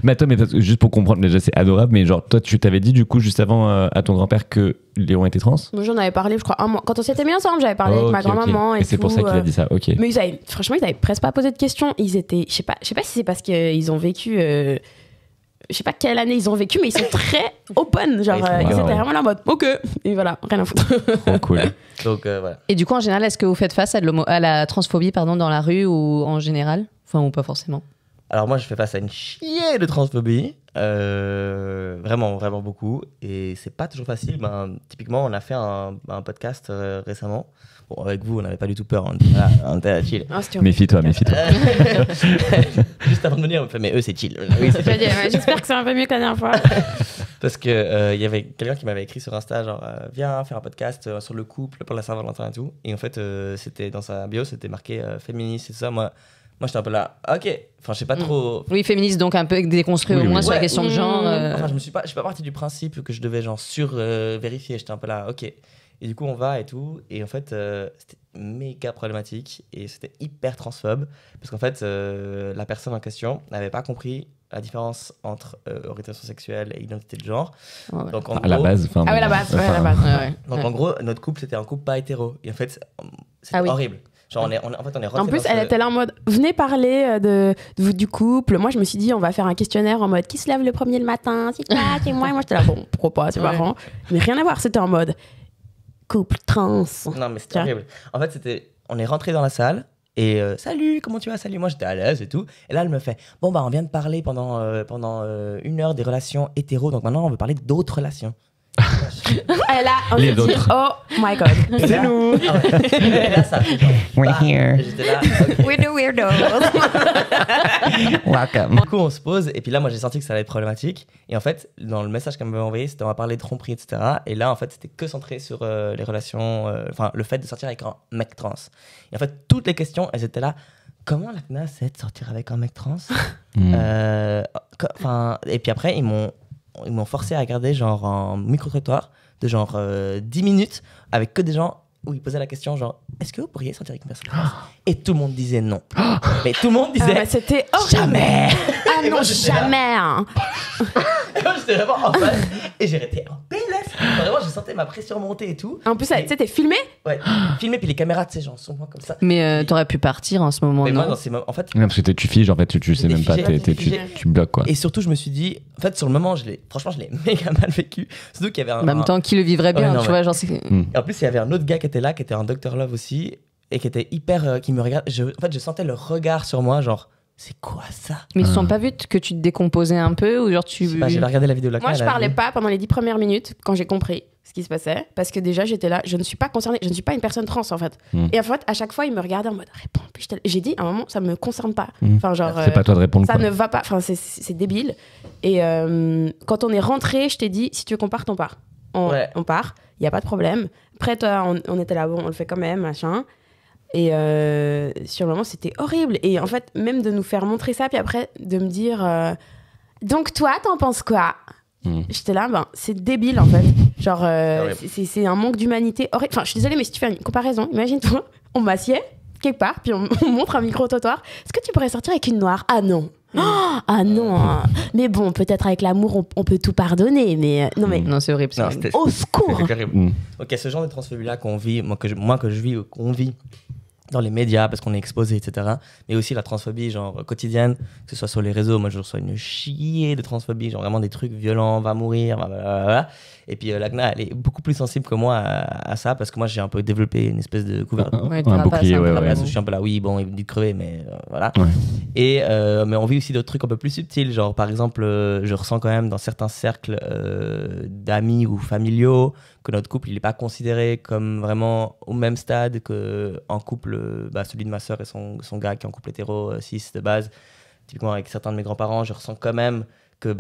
Mais attends, juste pour comprendre, déjà c'est adorable, mais genre toi tu t'avais dit du coup juste avant à ton grand-père que Léon était trans? Moi, j'en avais parlé, je crois, un mois. Quand on s'était mis ensemble, j'avais parlé avec ma Ok, grand-maman. ok. Et c'est pour tout, ça qu'il a dit ça, ok. Mais franchement, ils avaient presque pas posé de questions. Ils étaient, je sais pas si c'est parce qu'ils ont vécu, je sais pas quelle année ils ont vécu, mais ils sont très open. Genre, ils étaient vraiment là en mode, ok. Et voilà, rien à foutre. Trop cool. Donc, voilà. Et du coup, en général, est-ce que vous faites face à la transphobie dans la rue ou en général? Enfin, ou pas forcément? Alors, moi, je fais face à une chier de transphobie. Vraiment, vraiment beaucoup. Et c'est pas toujours facile. Typiquement, on a fait un podcast récemment. Bon, avec vous, on n'avait pas du tout peur. On était chill. Ah, c'était Méfie-toi. Juste avant de venir, on me fait, mais eux, c'est chill. Oui, c'est chill. J'espère que c'est un peu mieux que la dernière fois. Parce que y avait quelqu'un qui m'avait écrit sur Insta, genre, viens faire un podcast sur le couple pour la Saint-Valentin et tout. Et en fait, c'était dans sa bio, c'était marqué féministe et tout ça. Moi, j'étais un peu là, ok. Enfin, je sais pas trop. Oui, féministe, donc un peu déconstruit au moins sur la question de genre. Enfin, je suis pas parti du principe que je devais genre vérifier. J'étais un peu là, ok. Et du coup, on va et tout. Et en fait, c'était méga problématique et c'était hyper transphobe. Parce qu'en fait, la personne en question n'avait pas compris la différence entre orientation sexuelle et identité de genre. Ouais. Donc, en À la gros, base. Ah ouais, la base. Ouais, la base. Donc, en gros, notre couple, c'était un couple pas hétéro. Et en fait, c'était horrible. Genre, en fait, on est rentré En plus, dans elle était là en mode, venez parler du couple. Moi, je me suis dit, on va faire un questionnaire en mode, qui se lève le premier le matin? C'est toi, c'est moi. Et moi, j'étais là, bon, pourquoi pas, c'est marrant. Mais rien à voir, c'était en mode, couple trans. Non, mais c'était horrible. En fait, on est rentré dans la salle. Et salut, comment tu vas? Salut, moi j'étais à l'aise et tout. Et là, elle me fait, bon, on vient de parler pendant 1 heure des relations hétéro. Donc maintenant, on veut parler d'autres relations. Je Et là, on Les s'est dit, autres. oh my god. C'est nous. Et là, ça a fait genre, We're here. J'étais là. ok. We're the weirdos. Welcome. Du coup, on se pose, et puis là, moi, j'ai senti que ça allait être problématique. Et en fait, dans le message qu'elle m'avait envoyé, c'était on va parler de tromperie, etc. Et là, en fait, c'était que centré sur les relations, enfin, le fait de sortir avec un mec trans. Et en fait, toutes les questions, elles étaient là. Comment la CNA c'est de sortir avec un mec trans Et puis après, ils m'ont forcé à regarder genre un micro-trottoir de genre 10 minutes avec que des gens où ils posaient la question genre est-ce que vous pourriez sortir avec une personne trans Et tout le monde disait non. Mais tout le monde disait mais c'était horrible. jamais. Ah Et non, moi, j'étais là. jamais. Hein. Et moi, j'étais vraiment en face et j'ai été en PLS. Vraiment, je sentais ma pression monter et tout. En plus, tu sais, t'es filmé. Ouais, filmé, puis les caméras, tu sais, genre sur moi comme ça. Mais t'aurais pu partir en ce moment, Mais moi, non? dans ces moments, en fait, Non, parce que tu figes, en fait, tu sais J'étais même pas, figé, j'étais tu figé. bloques, quoi. et surtout, je me suis dit, en fait, sur le moment, franchement, je l'ai méga mal vécu. Surtout qu'il y avait En même temps, qui le vivrait bien, Ouais, non, tu ouais. vois, genre c'est... Et en plus, il y avait un autre gars qui était là, qui était un Dr Love aussi, et qui était hyper, qui me regarde. En fait, je sentais le regard sur moi, genre, c'est quoi ça? Mais ils se sont pas vus que tu te décomposais un peu ou genre tu... Je sais pas, j'ai regardé la vidéo de la Moi, CNA, je elle a parlais dit- pas pendant les 10 premières minutes quand j'ai compris ce qui se passait. Parce que déjà, j'étais là, je ne suis pas concernée, je ne suis pas une personne trans en fait. Et en fait, à chaque fois, il me regardait en mode réponds. Puis j'ai dit à un moment, ça me concerne pas. Enfin, genre. C'est pas à toi de répondre, Ça quoi. ne va pas, enfin c'est débile. Et quand on est rentré, je t'ai dit, si tu veux qu'on parte, on part. Ouais. On part, il n'y a pas de problème. Après, toi, on était là, bon, on le fait quand même, machin. Et sur le moment, c'était horrible. Et en fait, même de nous faire montrer ça, puis après, de me dire, donc toi, t'en penses quoi? J'étais là, ben, c'est débile en fait. Genre, c'est un manque d'humanité horrible. Enfin, je suis désolée, mais si tu fais une comparaison, imagine-toi, on m'assied quelque part, puis on montre un micro-trottoir. Est-ce que tu pourrais sortir avec une noire? Ah non. Oh, ah non. Mais bon, peut-être avec l'amour, on peut tout pardonner. Mais non, mais Non, c'est horrible. Non, c'est horrible. c'était au secours. c'était terrible. Ok, ce genre de transphobie-là qu'on vit, moi que je vis, ou qu'on vit dans les médias parce qu'on est exposé, etc. Mais aussi la transphobie, genre quotidienne, que ce soit sur les réseaux. Moi, je reçois une chier de transphobie, genre vraiment des trucs violents, va mourir, blablabla. Et puis Lagna, elle est beaucoup plus sensible que moi à ça parce que moi, j'ai un peu développé une espèce de couverture. Ouais, Un tu bouclier, un peu ouais, la ouais. base. Je suis un peu là, oui, bon, il me dit de crever, mais voilà. Ouais. Et, mais on vit aussi d'autres trucs un peu plus subtils, genre par exemple, je ressens quand même dans certains cercles d'amis ou familiaux que notre couple, il n'est pas considéré comme vraiment au même stade qu'un couple, celui de ma sœur et son gars qui est en couple hétéro, cis de base. Typiquement avec certains de mes grands-parents, je ressens quand même que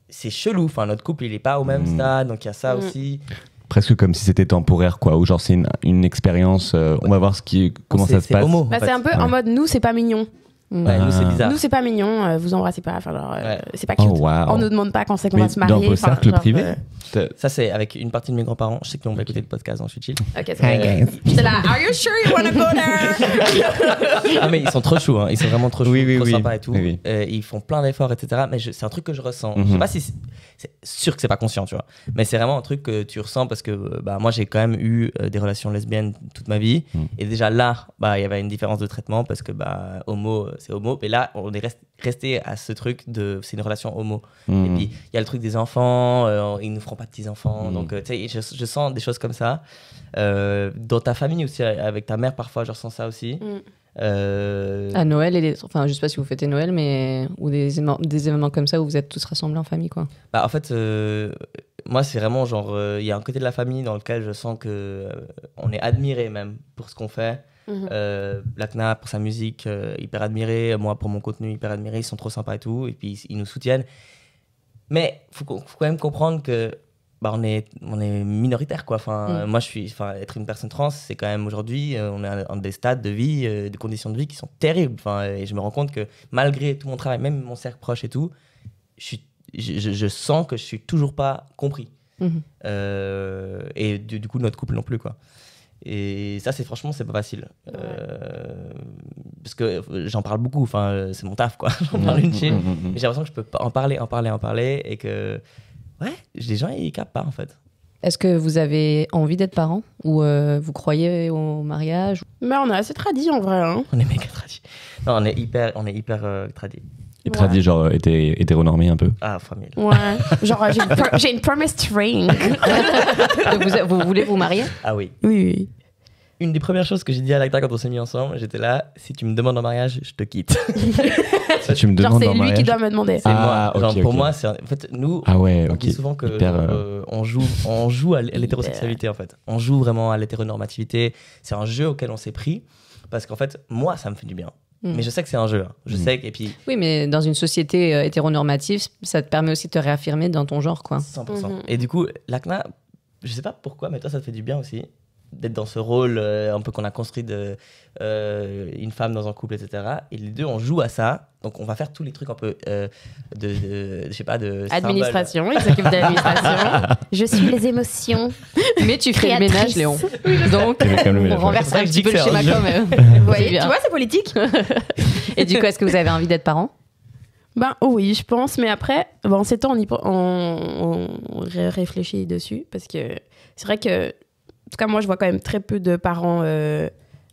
c'est chelou, enfin, notre couple, il n'est pas au même stade, donc il y a ça aussi. Presque comme si c'était temporaire, quoi. Ou genre, c'est une expérience, on va voir comment ça se C'est passe. homo, Bah, en fait. c'est un peu en mode, nous, c'est pas mignon. Ouais, nous, c'est bizarre. Nous, c'est pas mignon, vous embrassez pas, enfin, genre, c'est pas Oh, cute. wow. On nous demande pas quand c'est qu'on Mais va se marier. dans vos enfin, cercles genre, privés Ça, c'est avec une partie de mes grands-parents. Je sais qu'ils vont pas écouter le podcast, donc je suis chill. Ok, c'est vrai. J'étais là, are you sure you wanna go there? Ah, mais ils sont trop choux, hein. Ils sont vraiment trop choux, Oui, oui, trop oui. sympas et tout. Oui, oui. Ils font plein d'efforts, etc. Mais c'est un truc que je ressens. Je sais pas si c'est sûr que c'est pas conscient, tu vois. Mais c'est vraiment un truc que tu ressens parce que moi, j'ai quand même eu des relations lesbiennes toute ma vie. Et déjà là, il y avait une différence de traitement parce que homo, c'est homo. Et là, on est resté à ce truc de c'est une relation homo. Et puis, il y a le truc des enfants, ils ne feront pas de petits-enfants. Donc, tu sais, je sens des choses comme ça. Dans ta famille aussi, avec ta mère, parfois, je ressens ça aussi. À Noël, enfin, je sais pas si vous fêtez Noël, mais ou des événements comme ça où vous êtes tous rassemblés en famille, quoi. En fait, moi, c'est vraiment genre, il y a un côté de la famille dans lequel je sens que on est admiré même pour ce qu'on fait. Lacna pour sa musique, hyper admiré. Moi, pour mon contenu, hyper admiré. Ils sont trop sympas et tout. Et puis, ils nous soutiennent. Mais faut quand même comprendre que on est minoritaire, quoi. Enfin, moi, être une personne trans, c'est quand même aujourd'hui, on est dans des stades de vie, des conditions de vie qui sont terribles. Enfin, et je me rends compte que malgré tout mon travail, même mon cercle proche et tout, je sens que je suis toujours pas compris. Et du coup, notre couple non plus, quoi. Et ça, franchement, c'est pas facile. Parce que j'en parle beaucoup, enfin, c'est mon taf, quoi. J'en parle une chill. Mais j'ai l'impression que je peux en parler, et que, ouais, les gens, ils captent pas, en fait. Est-ce que vous avez envie d'être parent ou vous croyez au mariage? Mais on est assez tradis en vrai. Hein. On est méga tradis. Non, on est hyper tradis. Et tradis, genre, hétéronormé un peu. Ah, famille. Ouais. Genre, j'ai une promised ring. Vous voulez vous marier? Ah oui. Oui. une des premières choses que j'ai dit à Lacna quand on s'est mis ensemble, j'étais là, si tu me demandes en mariage, je te quitte. Ça, tu me Genre, demandes c'est en lui mariage. qui doit me demander. C'est moi. Genre, ok, pour ok. moi, c'est en fait, nous, Ah ouais, on ok. dit souvent que Hyper, on joue à l'hétérosexualité, en fait. On joue vraiment à l'hétéronormativité. C'est un jeu auquel on s'est pris. Parce qu'en fait, moi, ça me fait du bien. Mais je sais que c'est un jeu. Hein. Je sais que, et puis... Oui, mais dans une société hétéronormative, ça te permet aussi de te réaffirmer dans ton genre, quoi. 100%. Et du coup, Lacna, je sais pas pourquoi, mais toi, ça te fait du bien aussi d'être dans ce rôle un peu qu'on a construit de une femme dans un couple, etc. Et les deux, on joue à ça. Donc, on va faire tous les trucs un peu je sais pas, de Administration, il s'occupe de l'administration. Je suis les émotions. Mais tu fais le Créatrice. ménage, Léon. Donc, Tu fais quand même le ménage, on renverse ouais. un petit peu C'est le vrai que schéma je dis quand que même. Vous voyez, bien. tu vois, c'est politique. Et du coup, est-ce que vous avez envie d'être parent? Ben oui, je pense, mais après, en ces temps, on réfléchit dessus, parce que c'est vrai que, en tout cas, moi, je vois quand même très peu de parents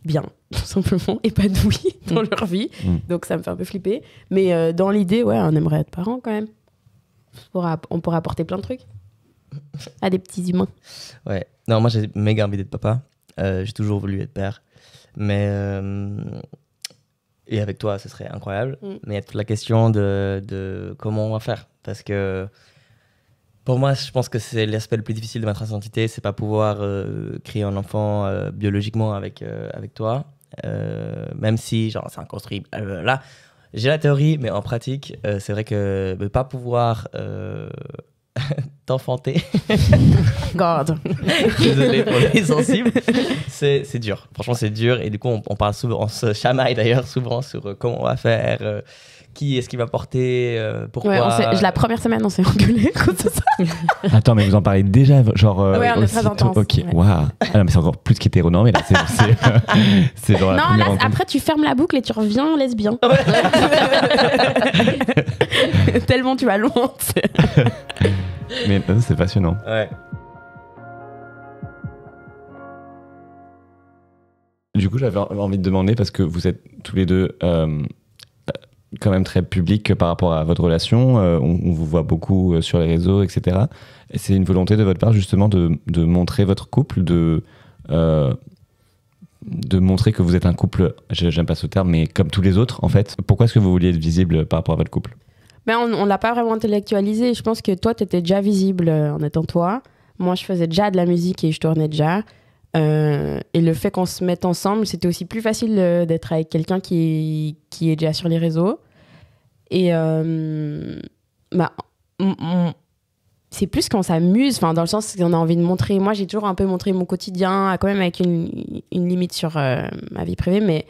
bien, tout simplement, épanouis dans leur vie, donc ça me fait un peu flipper. Mais dans l'idée, ouais, on aimerait être parents quand même. On pourra apporter plein de trucs à des petits humains. Ouais. Non, moi, j'ai méga envie d'être papa. J'ai toujours voulu être père. Mais... et avec toi, ce serait incroyable. Mais il y a toute la question de comment on va faire. Parce que pour moi, je pense que c'est l'aspect le plus difficile de ma transidentité. C'est pas pouvoir créer un enfant biologiquement avec toi. Même si, genre, c'est inconstruit. Là, j'ai la théorie, mais en pratique, c'est vrai que ne pas pouvoir t'enfanter, God. désolé pour les sensibles, c'est dur. Franchement, c'est dur. Et du coup, on parle souvent, on se chamaille d'ailleurs souvent sur comment on va faire, qui est-ce qui va porter, pourquoi. Ouais, la première semaine, on s'est engueulé à cause de ça. Attends, mais vous en parlez déjà, genre. Ouais, on est aussitôt- très intense. Ok, Ouais. waouh. Ah non, mais c'est encore plus qu'hétéronormé là. C'est genre la Non, première là, rencontre. après, tu fermes la boucle et tu reviens lesbien. Tellement tu vas loin. Mais c'est passionnant. Ouais. Du coup, j'avais envie de demander, parce que vous êtes tous les deux quand même très publics par rapport à votre relation, on vous voit beaucoup sur les réseaux, etc. Et c'est une volonté de votre part justement de montrer votre couple, de montrer que vous êtes un couple, j'aime pas ce terme, mais comme tous les autres en fait. Pourquoi est-ce que vous vouliez être visible par rapport à votre couple? Mais on l'a pas vraiment intellectualisé. Je pense que toi, tu étais déjà visible en étant toi. Moi, je faisais déjà de la musique et je tournais déjà. Et le fait qu'on se mette ensemble, c'était aussi plus facile d'être avec quelqu'un qui est déjà sur les réseaux. Et c'est plus qu'on s'amuse, dans le sens qu'on a envie de montrer. Moi, j'ai toujours un peu montré mon quotidien, quand même avec une limite sur ma vie privée, mais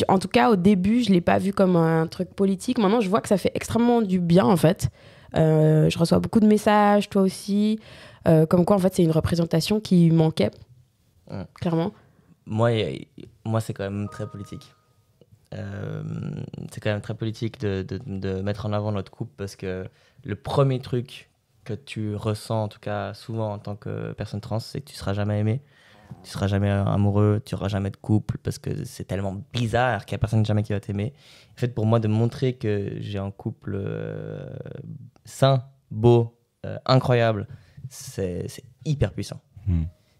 en tout cas, au début, je l'ai pas vu comme un truc politique. Maintenant, je vois que ça fait extrêmement du bien, en fait. Je reçois beaucoup de messages, toi aussi, comme quoi, en fait, c'est une représentation qui manquait, clairement. Moi, c'est quand même très politique. C'est quand même très politique de mettre en avant notre couple, parce que le premier truc que tu ressens, en tout cas souvent en tant que personne trans, c'est que tu seras jamais aimé, tu seras jamais amoureux, tu auras jamais de couple, parce que c'est tellement bizarre qu'il y a personne jamais qui va t'aimer. En fait, pour moi, de montrer que j'ai un couple sain, beau, incroyable, c'est hyper puissant.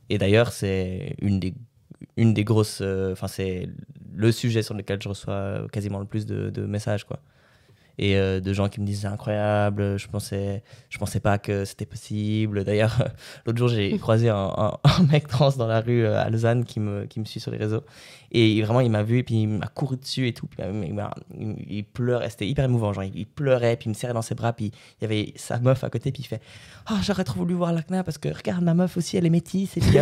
Et d'ailleurs, c'est une des grosses, c'est le sujet sur lequel je reçois quasiment le plus de messages, quoi. Et de gens qui me disent c'est incroyable, je pensais pas que c'était possible. D'ailleurs, l'autre jour, j'ai croisé un mec trans dans la rue à Lausanne qui me suit sur les réseaux. Et vraiment, il m'a vu et puis il m'a couru dessus et tout. Puis, il pleurait, c'était hyper émouvant. Genre, il pleurait, puis il me serrait dans ses bras. Puis il y avait sa meuf à côté, puis il fait « Oh, j'aurais trop voulu voir Lacna parce que regarde, ma meuf aussi, elle est métisse. » Et puis,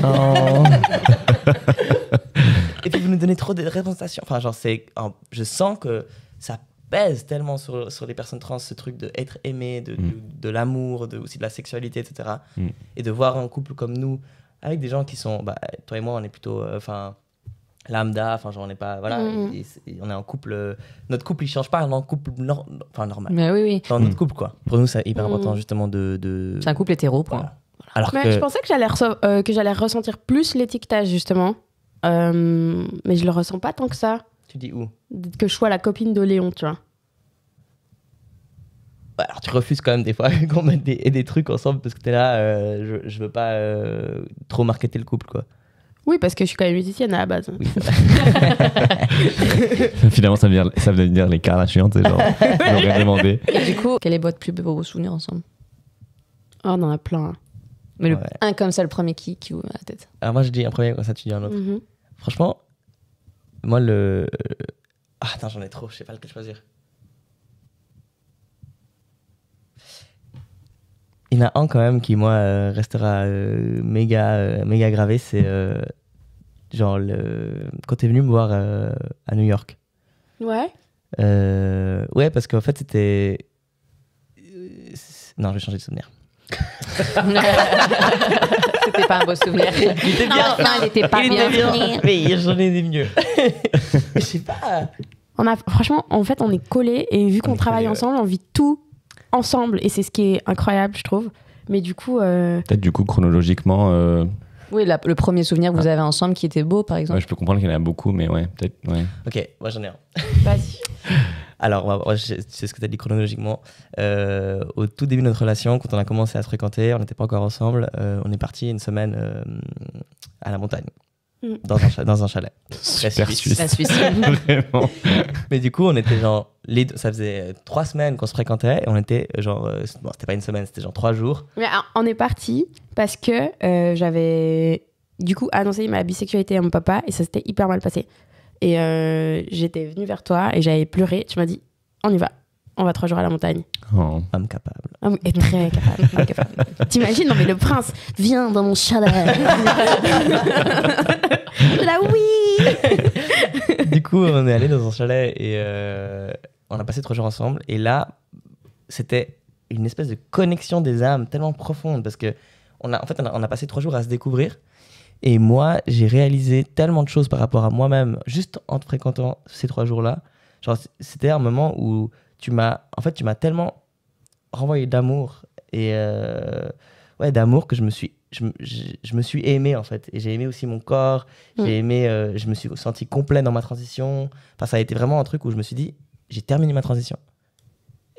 et puis vous nous donnez trop de représentations. Enfin, genre, je sens que ça pèse tellement sur les personnes trans, ce truc d'être aimé, de l'amour, aussi de la sexualité, etc. Et de voir un couple comme nous, avec des gens qui sont... toi et moi, on est plutôt... lambda, genre on n'est pas... Voilà, et on est en couple... notre couple, il change pas dans un couple normal. Mais oui. Dans notre couple, quoi. Pour nous, c'est hyper important, justement, de... C'est un couple hétéro, point. Voilà. Alors Mais je pensais que j'allais ressentir plus l'étiquetage, justement. Mais je le ressens pas tant que ça. Tu dis où? Que je sois la copine de Léon, tu vois. Alors tu refuses quand même des fois qu'on mette des trucs ensemble parce que t'es là, je veux pas trop marketer le couple, quoi. Oui, parce que je suis quand même musicienne à la base. Oui, Finalement, ça veut dire les Kardashians, c'est genre, j'aurais demandé. Et du coup, quel est votre plus beau souvenir ensemble? Oh, on en a plein. Mais Ouais. un comme ça, le premier qui ouvre la tête. Alors moi je dis un premier, comme ça tu dis un autre. Mhm. Franchement, moi Ah attends, j'en ai trop, je sais pas lequel choisir. Il y en a un quand même qui moi restera méga gravé, c'est genre quand t'es venu me voir à New York. Ouais. Ouais, parce qu'en fait c'était... Non, je vais changer de souvenir. C'était pas un beau souvenir. Il était bien. Non, il était pas Il bien. était bien. Mais j'en ai des mieux. Je sais pas. Franchement, en fait, on est collés et vu qu'on travaille collés, ouais. ensemble, on vit tout ensemble et c'est ce qui est incroyable, je trouve. Mais du coup, Peut-être du coup, chronologiquement, Oui, le premier souvenir que vous avez ensemble qui était beau, par exemple. ouais, je peux comprendre qu'il y en a beaucoup, mais ouais, peut-être, ouais. Ok, moi j'en ai un. vas-y. Alors, c'est ce que tu as dit chronologiquement. Au tout début de notre relation, quand on a commencé à se fréquenter, on n'était pas encore ensemble, on est parti une semaine à la montagne, dans un chalet. Très Super suisse. La Suisse. Vraiment. Mais du coup, on était genre, ça faisait 3 semaines qu'on se fréquentait, et on était genre, bon, c'était pas une semaine, c'était genre 3 jours. Mais on est parti parce que j'avais du coup annoncé ma bisexualité à mon papa et ça s'était hyper mal passé. Et j'étais venue vers toi et j'avais pleuré. Tu m'as dit, on y va. On va 3 jours à la montagne. Oh. Homme capable. Homme est très capable. Homme capable. T'imagines, non mais le prince vient dans mon chalet. Là oui. Du coup, on est allé dans un chalet et on a passé 3 jours ensemble. Et là, c'était une espèce de connexion des âmes tellement profonde parce que on a passé 3 jours à se découvrir. Et moi, j'ai réalisé tellement de choses par rapport à moi-même juste en te fréquentant ces 3 jours-là. Genre, c'était un moment où tu m'as tellement renvoyé d'amour et ouais, d'amour que je me suis aimé en fait. Et j'ai aimé aussi mon corps. J'ai aimé, je me suis senti complet dans ma transition. Enfin, ça a été vraiment un truc où je me suis dit, j'ai terminé ma transition.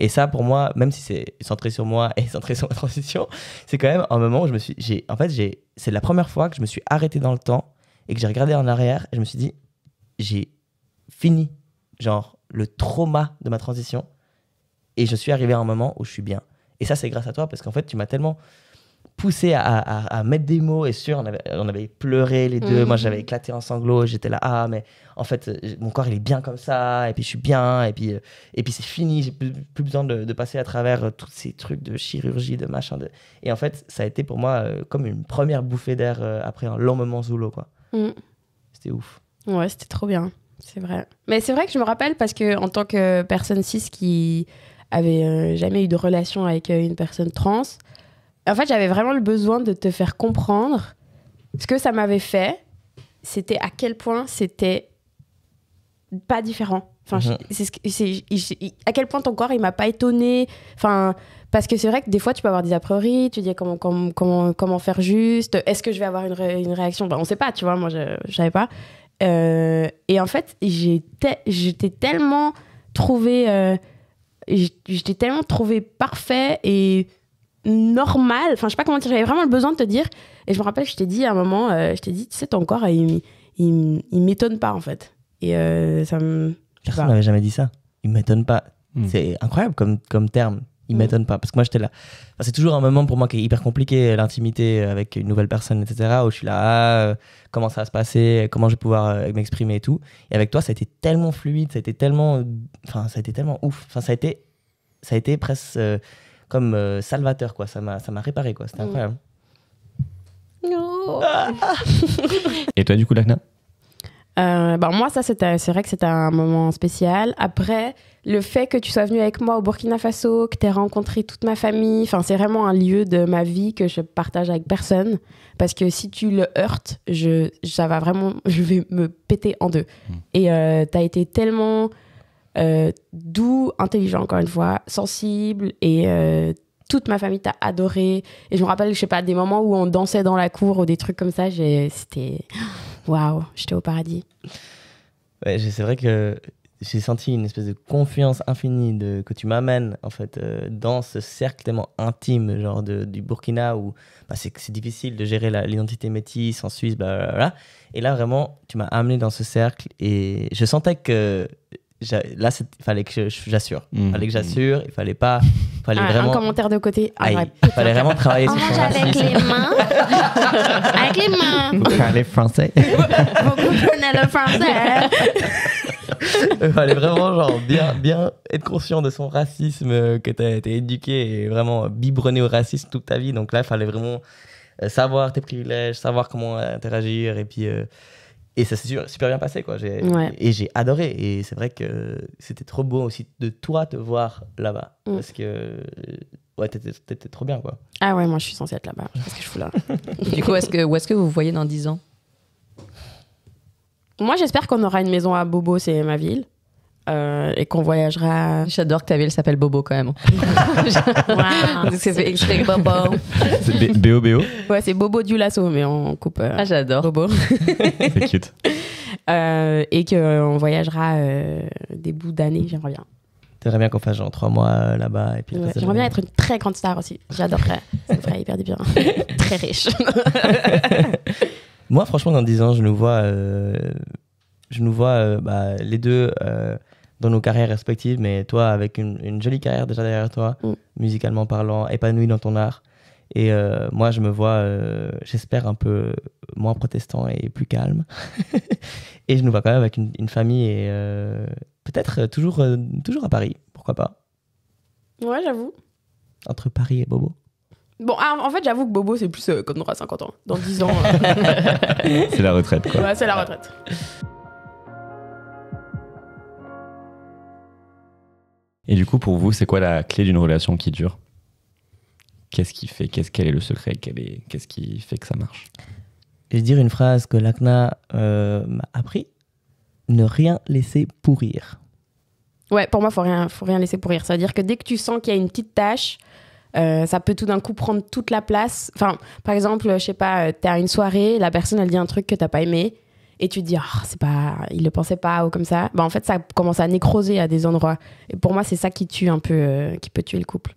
Et ça, pour moi, même si c'est centré sur moi et centré sur ma transition, c'est quand même un moment où c'est la première fois que je me suis arrêté dans le temps et que j'ai regardé en arrière et je me suis dit, j'ai fini, genre, le trauma de ma transition et je suis arrivé à un moment où je suis bien. Et ça, c'est grâce à toi parce qu'en fait, tu m'as tellement poussé à mettre des mots et sûr, on avait pleuré les deux. Moi, j'avais éclaté en sanglots. J'étais là, mais en fait, mon corps, il est bien comme ça. Et puis, je suis bien. Et puis c'est fini. J'ai plus besoin de passer à travers tous ces trucs de chirurgie, de machin. Et en fait, ça a été pour moi comme une première bouffée d'air après un long moment sous l'eau, quoi. C'était ouf. Ouais, c'était trop bien. C'est vrai. Mais c'est vrai que je me rappelle parce que en tant que personne cis qui avait jamais eu de relation avec une personne trans, en fait, j'avais vraiment le besoin de te faire comprendre ce que ça m'avait fait. C'était à quel point c'était pas différent. Enfin, à quel point ton corps, il m'a pas étonnée. Enfin, parce que c'est vrai que des fois, tu peux avoir des a priori. Tu dis comment faire juste. Est-ce que je vais avoir une réaction? On sait pas, tu vois. Moi, je savais pas. Et en fait, j'étais tellement trouvée parfait et normal, enfin je sais pas comment dire, j'avais vraiment le besoin de te dire et je me rappelle que je t'ai dit à un moment, tu sais, ton corps il m'étonne pas en fait et ça me... Personne m'avait jamais dit ça, il m'étonne pas. C'est incroyable comme terme, il m'étonne pas, parce que moi j'étais là, enfin, c'est toujours un moment pour moi qui est hyper compliqué, l'intimité avec une nouvelle personne, etc., où je suis là, comment ça va se passer, comment je vais pouvoir m'exprimer et tout, et avec toi ça a été tellement fluide, ça a été tellement ouf, enfin ça a été presque comme salvateur, quoi. Ça m'a réparé, quoi. C'était incroyable. Non. Et toi, du coup, Lakna? Moi, c'est vrai que c'était un moment spécial. Après, le fait que tu sois venu avec moi au Burkina Faso, que tu aies rencontré toute ma famille, c'est vraiment un lieu de ma vie que je partage avec personne. Parce que si tu le heurtes, je vais me péter en deux. Et tu as été tellement... doux, intelligent encore une fois, sensible et toute ma famille t'a adoré et je me rappelle, je sais pas, des moments où on dansait dans la cour ou des trucs comme ça, c'était waouh, j'étais au paradis. Ouais, c'est vrai que j'ai senti une espèce de confiance infinie que tu m'amènes en fait dans ce cercle tellement intime genre du Burkina où c'est difficile de gérer l'identité métisse en Suisse, blablabla. Et là vraiment tu m'as amené dans ce cercle et je sentais que là il fallait que j'assure, il fallait vraiment un commentaire de côté. Il fallait vraiment travailler sur son avec racisme. les mains. Avec les mains. Vous parlez français? Vous comprenez le français. Il fallait vraiment genre bien être conscient de son racisme, que tu as été éduqué et vraiment biberonné au racisme toute ta vie. Donc là, il fallait vraiment savoir tes privilèges, savoir comment interagir. Et puis, et ça s'est super bien passé, quoi. Et j'ai adoré. Et c'est vrai que c'était trop beau aussi de toi te voir là-bas. Parce que t'étais trop bien, quoi. Ah ouais, moi je suis censée être là-bas. Qu'est-ce que je fous là? Du coup, où est-ce que vous vous voyez dans 10 ans? Moi, j'espère qu'on aura une maison à Bobo, c'est ma ville. Et qu'on voyagera. J'adore que ta ville s'appelle Bobo quand même. Wow, C'est fait exprès. Bobo. C'est B.O.B.O. Ouais, c'est Bobo du Lasso, mais on coupe. Ah, j'adore. Bobo. C'est cute. Et qu'on voyagera des bouts d'années, j'aimerais bien. T'aimerais bien qu'on fasse genre 3 mois là-bas et puis Ouais, j'aimerais bien être une très grande star aussi. J'adorerais. Ça me ferait hyper du bien. Très riche. Moi, franchement, dans 10 ans, je nous vois les deux dans nos carrières respectives, mais toi avec une jolie carrière déjà derrière toi, musicalement parlant, épanoui dans ton art. Et moi, je me vois, j'espère, un peu moins protestant et plus calme. Et je nous vois quand même avec une famille et peut-être toujours à Paris, pourquoi pas. Ouais, j'avoue. Entre Paris et Bobo. Bon, en fait, j'avoue que Bobo, c'est plus quand on aura 50 ans. Dans 10 ans. C'est la retraite, quoi. Ouais, c'est la retraite. Et du coup, pour vous, c'est quoi la clé d'une relation qui dure? Qu'est-ce qui fait? Quel est le secret? Qu'est-ce qui fait que ça marche? Je vais dire une phrase que l'ACNA m'a appris. Ne rien laisser pourrir. Ouais, pour moi, faut rien laisser pourrir. C'est-à-dire que dès que tu sens qu'il y a une petite tâche, ça peut tout d'un coup prendre toute la place. Enfin, par exemple, je sais pas, t'es à une soirée, la personne, elle dit un truc que t'as pas aimé, et tu te dis, c'est pas, il le pensait pas, ou comme ça. Bah, en fait, ça commence à nécroser à des endroits. Et pour moi, c'est ça qui tue un peu, qui peut tuer le couple.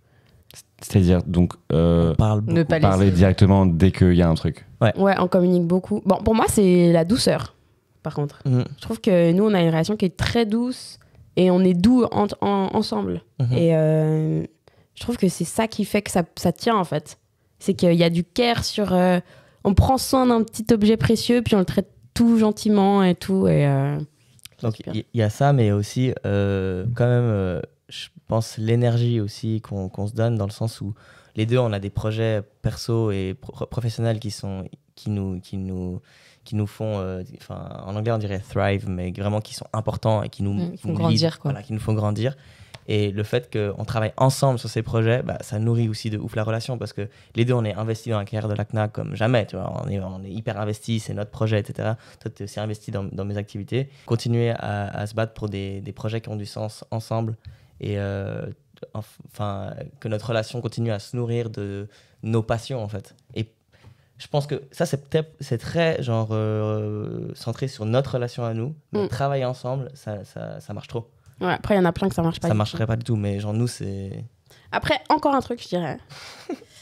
C'est-à-dire, donc, On parle beaucoup. Ne pas parler laisser. directement dès qu'il y a un truc. Ouais, on communique beaucoup. Bon, pour moi, c'est la douceur, par contre. Je trouve que nous, on a une relation qui est très douce, et on est doux ensemble. Et je trouve que c'est ça qui fait que ça tient, en fait. C'est qu'il y a du care sur... on prend soin d'un petit objet précieux, puis on le traite tout gentiment et tout. Et, donc, il y a ça, mais aussi, quand même, je pense, l'énergie aussi qu'on se donne, dans le sens où les deux, on a des projets perso et professionnels qui nous font, en anglais, on dirait thrive, mais vraiment qui sont importants et qui nous font grandir, quoi. Voilà, qui nous font grandir. Et le fait qu'on travaille ensemble sur ces projets, ça nourrit aussi de ouf la relation, parce que les deux, on est investis dans la carrière de l'ACNA comme jamais. Tu vois, on est hyper investis, c'est notre projet, etc. Toi, tu es aussi investi dans mes activités. Continuer à se battre pour des projets qui ont du sens ensemble et que notre relation continue à se nourrir de nos passions, en fait. Et je pense que ça, c'est très genre, centré sur notre relation à nous. Mais travailler ensemble, ça marche trop. ouais, après, il y en a plein que ça marche pas. Ça marcherait pas du tout, mais genre nous, c'est... Après, encore un truc, je dirais.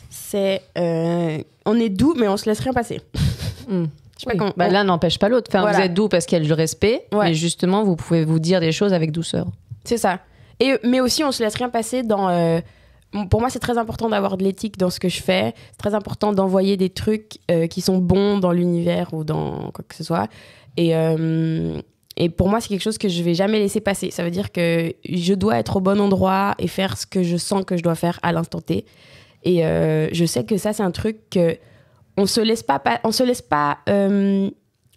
C'est... on est doux, mais on se laisse rien passer. Je sais pas comment... L'un n'empêche pas l'autre. Enfin, Voilà. Vous êtes doux parce qu'il y a du respect, Ouais. mais justement, vous pouvez vous dire des choses avec douceur. C'est ça. Mais aussi, on se laisse rien passer dans... pour moi, c'est très important d'avoir de l'éthique dans ce que je fais. C'est très important d'envoyer des trucs qui sont bons dans l'univers ou dans quoi que ce soit. Et pour moi, c'est quelque chose que je vais jamais laisser passer. Ça veut dire que je dois être au bon endroit et faire ce que je sens que je dois faire à l'instant T. Et je sais que ça, c'est un truc que on se laisse pas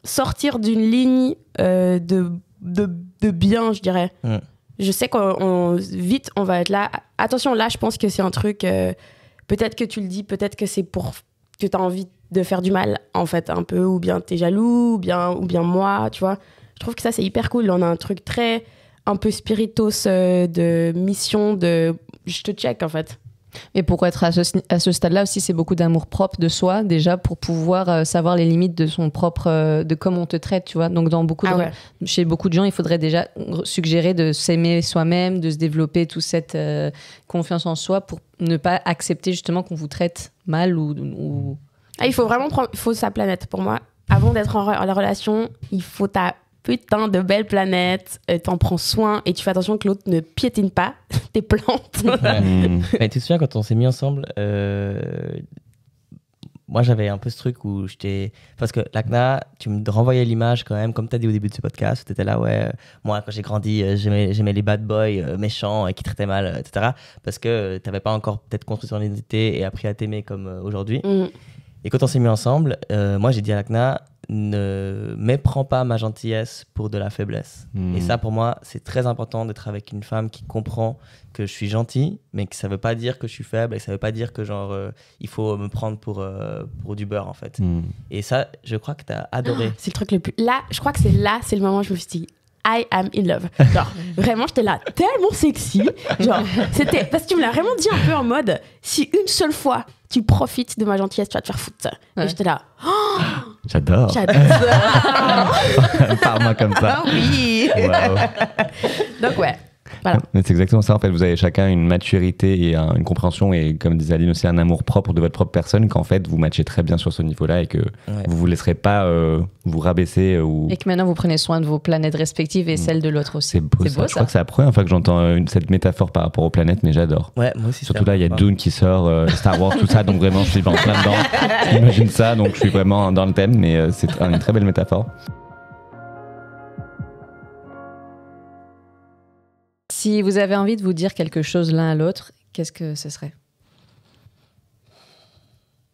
sortir d'une ligne de bien, je dirais. Je sais vite, on va être là. Attention, là, je pense que c'est un truc... peut-être que tu le dis, peut-être que c'est pour que tu as envie de faire du mal, en fait, un peu. Ou bien t'es jaloux, ou bien moi, tu vois. Je trouve que ça, c'est hyper cool. On a un truc un peu spiritos de mission, je te check, en fait. Mais pour être à ce stade-là aussi, c'est beaucoup d'amour propre de soi, déjà, pour pouvoir savoir les limites de son propre, de comment on te traite, tu vois. Donc, chez beaucoup de gens, il faudrait déjà suggérer de s'aimer soi-même, de se développer toute cette confiance en soi pour ne pas accepter justement qu'on vous traite mal ou... Ah, il faut vraiment faut sa planète. Pour moi, avant d'être en relation, il faut ta putain de belle planète, t'en prends soin et tu fais attention que l'autre ne piétine pas tes plantes. Mais tu te souviens quand on s'est mis ensemble, moi j'avais un peu ce truc où parce que Lakna, tu me renvoyais l'image quand même, comme t'as dit au début de ce podcast, t'étais là, moi quand j'ai grandi, j'aimais les bad boys méchants et qui traitaient mal, etc. Parce que t'avais pas encore peut-être construit ton identité et appris à t'aimer comme aujourd'hui. Et quand on s'est mis ensemble, moi j'ai dit à Lakna, ne méprends pas ma gentillesse pour de la faiblesse. Et ça, pour moi, c'est très important d'être avec une femme qui comprend que je suis gentil, mais que ça veut pas dire que je suis faible et ça veut pas dire que genre il faut me prendre pour du beurre en fait. Et ça, je crois que t'as adoré. C'est le truc le plus... Là, je crois que c'est le moment où je me suis dit I am in love. Genre, vraiment, j'étais là tellement sexy. Genre, c'était... Parce que tu me l'as vraiment dit un peu en mode, si une seule fois tu profites de ma gentillesse, tu vas te faire foutre. Ouais. Et j'étais là... J'adore. Parle-moi comme ça. Ah oui. Wow. Donc ouais. Voilà. C'est exactement ça en fait, vous avez chacun une maturité et une compréhension et comme disait Aline aussi un amour propre de votre propre personne qu'en fait vous matchez très bien sur ce niveau-là et que vous vous laisserez pas vous rabaisser et que maintenant vous prenez soin de vos planètes respectives et celles de l'autre aussi. C'est beau ça. Je crois que c'est la première fois que j'entends cette métaphore par rapport aux planètes, mais j'adore. Ouais, moi aussi. Surtout là il y a Dune qui sort, Star Wars, tout ça, donc vraiment je suis en plein dedans. J'imagine ça, donc je suis vraiment dans le thème, mais c'est une très belle métaphore. Si vous avez envie de vous dire quelque chose l'un à l'autre, qu'est-ce que ce serait ?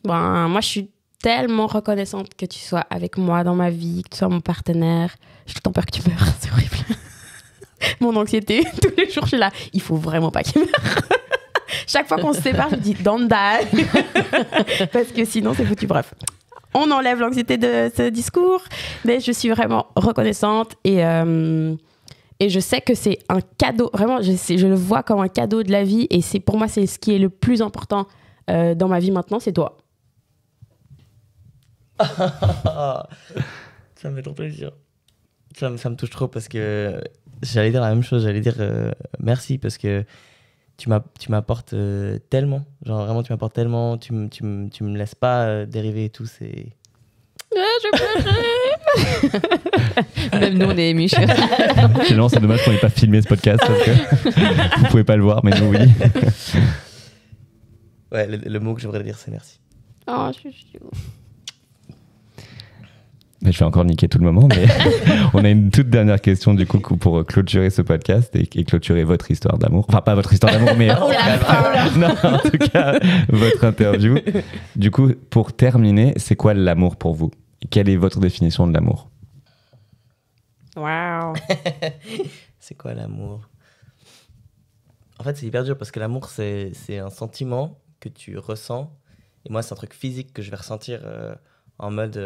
Moi, je suis tellement reconnaissante que tu sois avec moi dans ma vie, que tu sois mon partenaire. J'ai tout le temps peur que tu meurs, c'est horrible. Mon anxiété, tous les jours, je suis là. Il faut vraiment pas qu'il meure. Chaque fois qu'on se sépare, je me dis « don't die ». Parce que sinon, c'est foutu. Bref, on enlève l'anxiété de ce discours. Mais je suis vraiment reconnaissante et je sais que c'est un cadeau, vraiment, je le vois comme un cadeau de la vie et pour moi, c'est ce qui est le plus important dans ma vie maintenant, c'est toi. Ça me fait trop plaisir. Ça me touche trop parce que j'allais dire la même chose, j'allais dire merci parce que tu m'apportes tellement, genre vraiment tu m'apportes tellement, tu me laisses pas dériver et tout, c'est... Je pleurais. Même nous, on est émus. Finalement, c'est dommage qu'on n'ait pas filmé ce podcast parce que vous pouvez pas le voir, mais nous, oui. Ouais, le mot que j'aimerais dire, c'est merci. Oh, je suis chou. Je vais encore niquer tout le moment, mais on a une toute dernière question du coup pour clôturer ce podcast et clôturer votre histoire d'amour. Enfin, pas votre histoire d'amour, mais non, en tout cas, votre interview. Du coup, pour terminer, c'est quoi l'amour pour vous ? Quelle est votre définition de l'amour ? Waouh. C'est quoi l'amour ? En fait, c'est hyper dur parce que l'amour, c'est un sentiment que tu ressens. Et moi, c'est un truc physique que je vais ressentir en mode...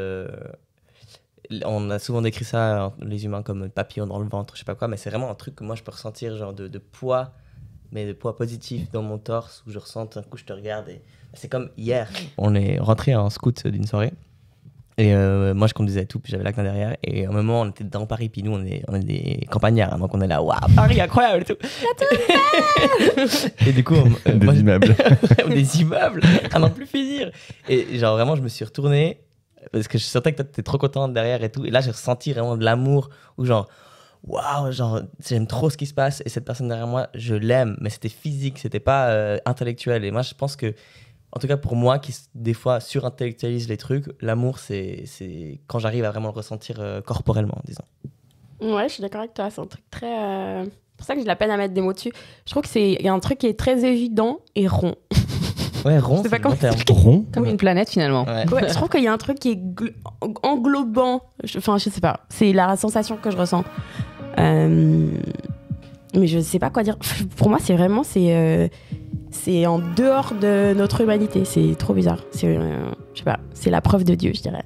on a souvent décrit ça, les humains, comme papillon dans le ventre, je sais pas quoi, mais c'est vraiment un truc que moi, je peux ressentir, genre de poids, mais de poids positif dans mon torse, où je ressens, d'un coup, je te regarde. Et c'est comme hier. On est rentré en scout d'une soirée. Et moi, je conduisais tout, puis j'avais Lakna derrière. Et à un moment, on était dans Paris, puis nous, on est des campagnards. Hein, donc, on est là, waouh, Paris, incroyable et tout. Et du coup, des immeubles. Des immeubles, à n'en plus finir. Et genre, vraiment, je me suis retourné, parce que je sentais que toi, t'étais trop contente derrière et tout. Et là, j'ai ressenti vraiment de l'amour, où genre, waouh, genre, j'aime trop ce qui se passe. Et cette personne derrière moi, je l'aime. Mais c'était physique, c'était pas intellectuel. Et moi, je pense que, en tout cas pour moi qui des fois surintellectualise les trucs, l'amour c'est quand j'arrive à vraiment le ressentir corporellement, disons. Ouais, je suis d'accord avec toi, c'est un truc très... C'est pour ça que j'ai de la peine à mettre des mots dessus. Je trouve qu'il y a un truc qui est très évident et rond. Ouais, rond, c'est pas le bon terme. Rond ? Comme une planète finalement. Ouais. Ouais, je trouve qu'il y a un truc qui est englobant. Enfin, je sais pas, c'est la sensation que je ressens. Mais je sais pas quoi dire. Pour moi, c'est vraiment... C'est en dehors de notre humanité. C'est trop bizarre. C'est, je sais pas, c'est la preuve de Dieu, je dirais.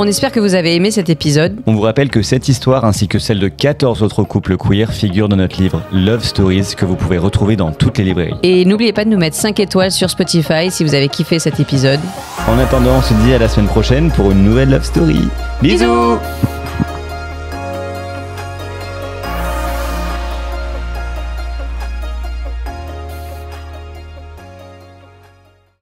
On espère que vous avez aimé cet épisode. On vous rappelle que cette histoire ainsi que celle de 14 autres couples queer figurent dans notre livre Love Stories que vous pouvez retrouver dans toutes les librairies. Et n'oubliez pas de nous mettre 5 étoiles sur Spotify si vous avez kiffé cet épisode. En attendant, on se dit à la semaine prochaine pour une nouvelle Love Story. Bisous.